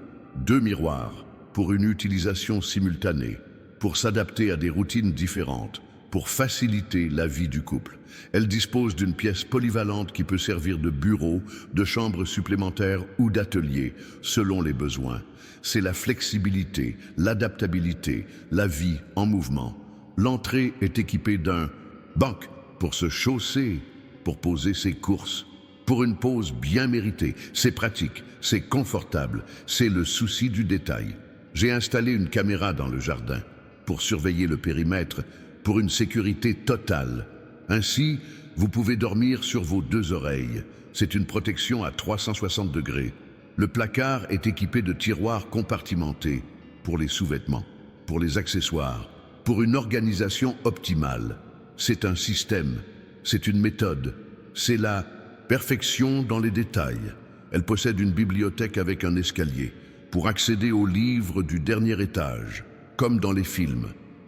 2 miroirs, pour une utilisation simultanée, pour s'adapter à des routines différentes, pour faciliter la vie du couple. Elle dispose d'une pièce polyvalente qui peut servir de bureau, de chambre supplémentaire ou d'atelier, selon les besoins. C'est la flexibilité, l'adaptabilité, la vie en mouvement. L'entrée est équipée d'un banc pour se chausser, pour poser ses courses, pour une pause bien méritée. C'est pratique, c'est confortable, c'est le souci du détail. J'ai installé une caméra dans le jardin pour surveiller le périmètre, pour une sécurité totale. Ainsi, vous pouvez dormir sur vos 2 oreilles. C'est une protection à 360 degrés. Le placard est équipé de tiroirs compartimentés pour les sous-vêtements, pour les accessoires, pour une organisation optimale. C'est un système, c'est une méthode, c'est la perfection dans les détails. Elle possède une bibliothèque avec un escalier pour accéder aux livres du dernier étage, comme dans les films,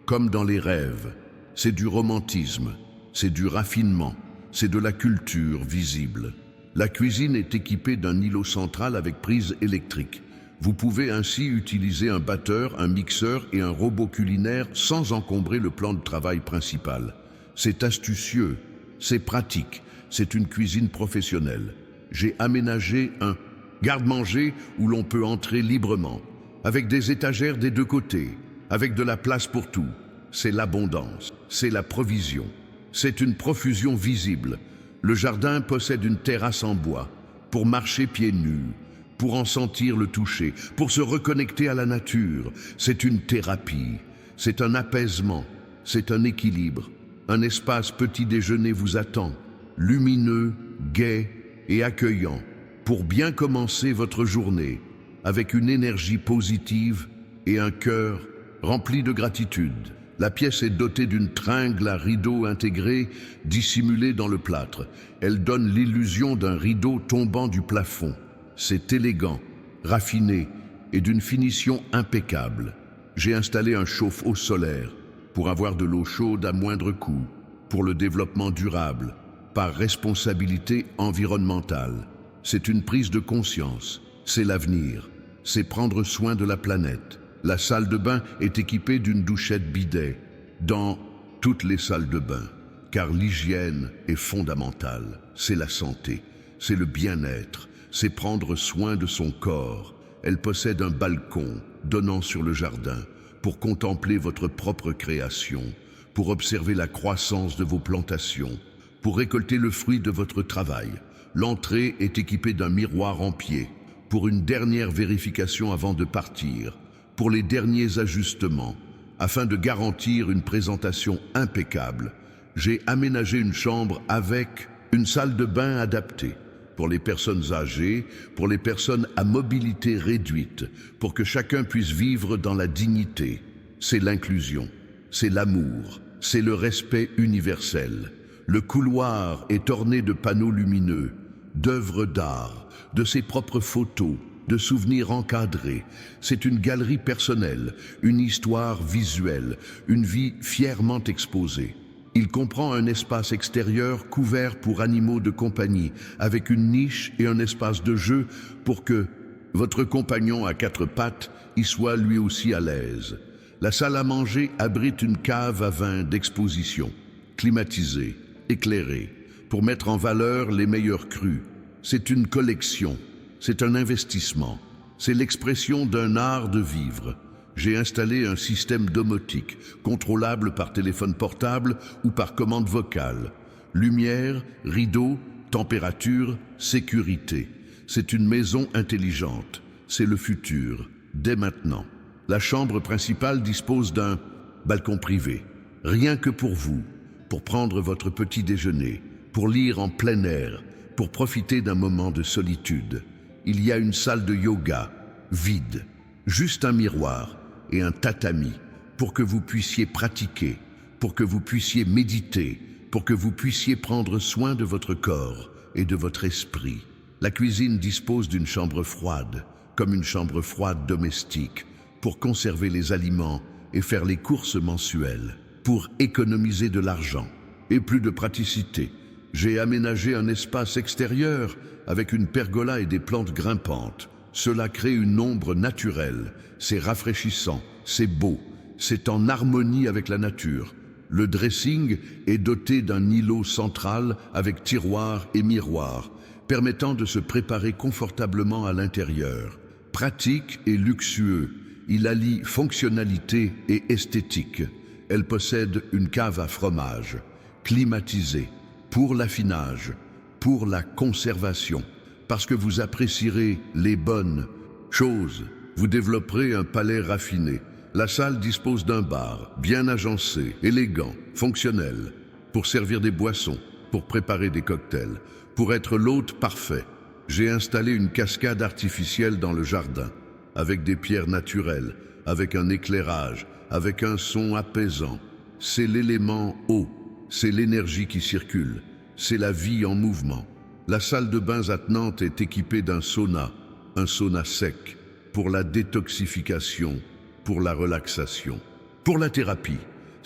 comme dans les rêves. C'est du romantisme, c'est du raffinement, c'est de la culture visible. La cuisine est équipée d'un îlot central avec prise électrique. Vous pouvez ainsi utiliser un batteur, un mixeur et un robot culinaire sans encombrer le plan de travail principal. C'est astucieux, c'est pratique, c'est une cuisine professionnelle. J'ai aménagé un garde-manger où l'on peut entrer librement, avec des étagères des deux côtés, avec de la place pour tout. C'est l'abondance, c'est la provision, c'est une profusion visible. Le jardin possède une terrasse en bois, pour marcher pieds nus, pour en sentir le toucher, pour se reconnecter à la nature. C'est une thérapie, c'est un apaisement, c'est un équilibre. Un espace petit déjeuner vous attend, lumineux, gai et accueillant, pour bien commencer votre journée, avec une énergie positive et un cœur rempli de gratitude. La pièce est dotée d'une tringle à rideaux intégrée, dissimulée dans le plâtre. Elle donne l'illusion d'un rideau tombant du plafond. C'est élégant, raffiné et d'une finition impeccable. J'ai installé un chauffe-eau solaire pour avoir de l'eau chaude à moindre coût, pour le développement durable, par responsabilité environnementale. C'est une prise de conscience, c'est l'avenir, c'est prendre soin de la planète. La salle de bain est équipée d'une douchette bidet, dans toutes les salles de bain, car l'hygiène est fondamentale. C'est la santé, c'est le bien-être, c'est prendre soin de son corps. Elle possède un balcon donnant sur le jardin pour contempler votre propre création, pour observer la croissance de vos plantations, pour récolter le fruit de votre travail. L'entrée est équipée d'un miroir en pied pour une dernière vérification avant de partir, pour les derniers ajustements, afin de garantir une présentation impeccable. J'ai aménagé une chambre avec une salle de bain adaptée pour les personnes âgées, pour les personnes à mobilité réduite, pour que chacun puisse vivre dans la dignité. C'est l'inclusion, c'est l'amour, c'est le respect universel. Le couloir est orné de panneaux lumineux, d'œuvres d'art, de ses propres photos, de souvenirs encadrés. C'est une galerie personnelle, une histoire visuelle, une vie fièrement exposée. Il comprend un espace extérieur couvert pour animaux de compagnie, avec une niche et un espace de jeu pour que votre compagnon à quatre pattes y soit lui aussi à l'aise. La salle à manger abrite une cave à vin d'exposition, climatisée, éclairée, pour mettre en valeur les meilleurs crus. C'est une collection, c'est un investissement, c'est l'expression d'un art de vivre. J'ai installé un système domotique, contrôlable par téléphone portable ou par commande vocale. Lumière, rideaux, température, sécurité. C'est une maison intelligente, c'est le futur, dès maintenant. La chambre principale dispose d'un balcon privé, rien que pour vous, pour prendre votre petit déjeuner, pour lire en plein air, pour profiter d'un moment de solitude. Il y a une salle de yoga, vide, juste un miroir et un tatami, pour que vous puissiez pratiquer, pour que vous puissiez méditer, pour que vous puissiez prendre soin de votre corps et de votre esprit. La cuisine dispose d'une chambre froide, comme une chambre froide domestique, pour conserver les aliments et faire les courses mensuelles, pour économiser de l'argent et plus de praticité. J'ai aménagé un espace extérieur avec une pergola et des plantes grimpantes. Cela crée une ombre naturelle, c'est rafraîchissant, c'est beau, c'est en harmonie avec la nature. Le dressing est doté d'un îlot central avec tiroir et miroir, permettant de se préparer confortablement à l'intérieur. Pratique et luxueux, il allie fonctionnalité et esthétique. Elle possède une cave à fromage, climatisée, pour l'affinage, pour la conservation. Parce que vous apprécierez les bonnes choses, vous développerez un palais raffiné. La salle dispose d'un bar, bien agencé, élégant, fonctionnel, pour servir des boissons, pour préparer des cocktails, pour être l'hôte parfait. J'ai installé une cascade artificielle dans le jardin, avec des pierres naturelles, avec un éclairage, avec un son apaisant. C'est l'élément eau, c'est l'énergie qui circule, c'est la vie en mouvement. La salle de bains attenante est équipée d'un sauna, un sauna sec, pour la détoxification, pour la relaxation. Pour la thérapie,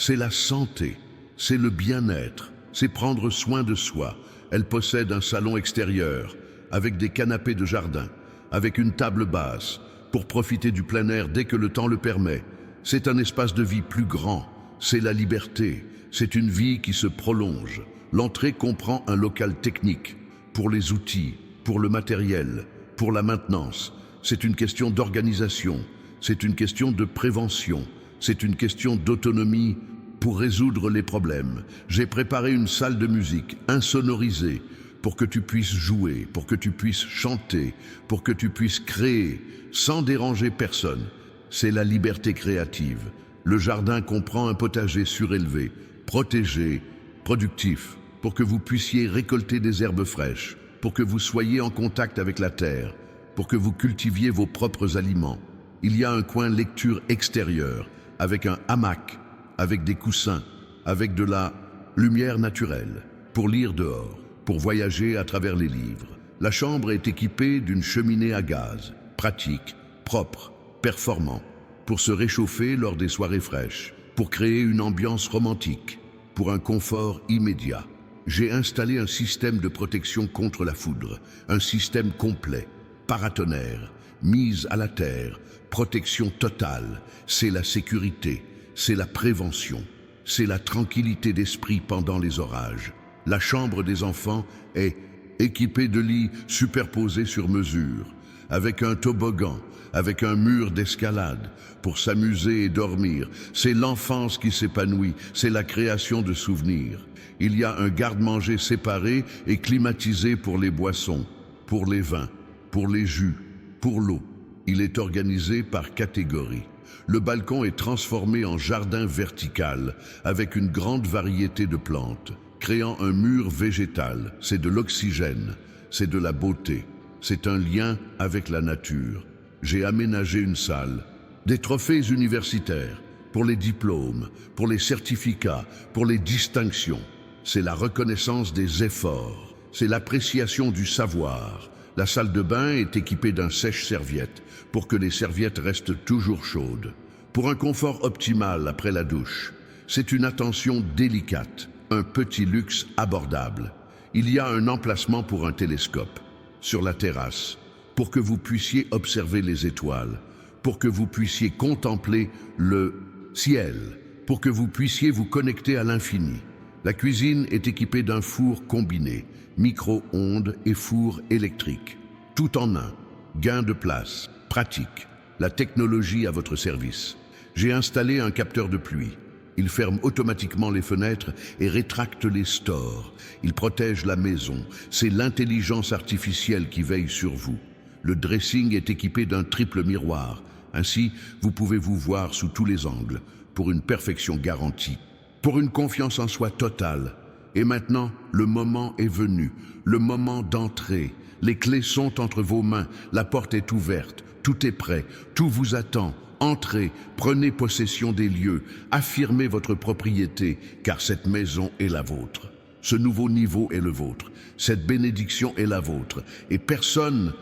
c'est la santé, c'est le bien-être, c'est prendre soin de soi. Elle possède un salon extérieur, avec des canapés de jardin, avec une table basse, pour profiter du plein air dès que le temps le permet. C'est un espace de vie plus grand, c'est la liberté, c'est une vie qui se prolonge. L'entrée comprend un local technique, pour les outils, pour le matériel, pour la maintenance. C'est une question d'organisation, c'est une question de prévention, c'est une question d'autonomie pour résoudre les problèmes. J'ai préparé une salle de musique insonorisée pour que tu puisses jouer, pour que tu puisses chanter, pour que tu puisses créer sans déranger personne. C'est la liberté créative. Le jardin comprend un potager surélevé, protégé, productif, pour que vous puissiez récolter des herbes fraîches, pour que vous soyez en contact avec la terre, pour que vous cultiviez vos propres aliments. Il y a un coin lecture extérieur, avec un hamac, avec des coussins, avec de la lumière naturelle, pour lire dehors, pour voyager à travers les livres. La chambre est équipée d'une cheminée à gaz, pratique, propre, performant, pour se réchauffer lors des soirées fraîches, pour créer une ambiance romantique, pour un confort immédiat. J'ai installé un système de protection contre la foudre, un système complet, paratonnerre, mise à la terre, protection totale. C'est la sécurité, c'est la prévention, c'est la tranquillité d'esprit pendant les orages. La chambre des enfants est équipée de lits superposés sur mesure, avec un toboggan, avec un mur d'escalade, pour s'amuser et dormir. C'est l'enfance qui s'épanouit, c'est la création de souvenirs. Il y a un garde-manger séparé et climatisé pour les boissons, pour les vins, pour les jus, pour l'eau. Il est organisé par catégorie. Le balcon est transformé en jardin vertical, avec une grande variété de plantes, créant un mur végétal. C'est de l'oxygène, c'est de la beauté, c'est un lien avec la nature. J'ai aménagé une salle, des trophées universitaires, pour les diplômes, pour les certificats, pour les distinctions. C'est la reconnaissance des efforts, c'est l'appréciation du savoir. La salle de bain est équipée d'un sèche-serviette pour que les serviettes restent toujours chaudes. Pour un confort optimal après la douche, c'est une attention délicate, un petit luxe abordable. Il y a un emplacement pour un télescope sur la terrasse pour que vous puissiez observer les étoiles, pour que vous puissiez contempler le ciel, pour que vous puissiez vous connecter à l'infini. La cuisine est équipée d'un four combiné, micro-ondes et four électrique. Tout en un, gain de place, pratique, la technologie à votre service. J'ai installé un capteur de pluie. Il ferme automatiquement les fenêtres et rétracte les stores. Il protège la maison. C'est l'intelligence artificielle qui veille sur vous. Le dressing est équipé d'un triple miroir. Ainsi, vous pouvez vous voir sous tous les angles, pour une perfection garantie, pour une confiance en soi totale. Et maintenant, le moment est venu, le moment d'entrer. Les clés sont entre vos mains, la porte est ouverte, tout est prêt, tout vous attend. Entrez, prenez possession des lieux, affirmez votre propriété, car cette maison est la vôtre. Ce nouveau niveau est le vôtre, cette bénédiction est la vôtre, et personne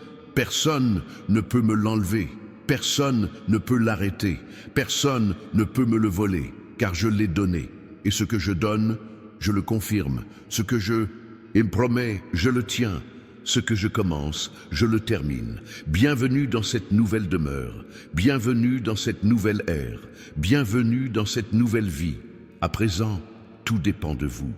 ne peut me l'enlever, personne ne peut l'arrêter, personne ne peut me le voler, car je l'ai donné. Et ce que je donne, je le confirme. Ce que je me promets, je le tiens. Ce que je commence, je le termine. Bienvenue dans cette nouvelle demeure. Bienvenue dans cette nouvelle ère. Bienvenue dans cette nouvelle vie. À présent, tout dépend de vous.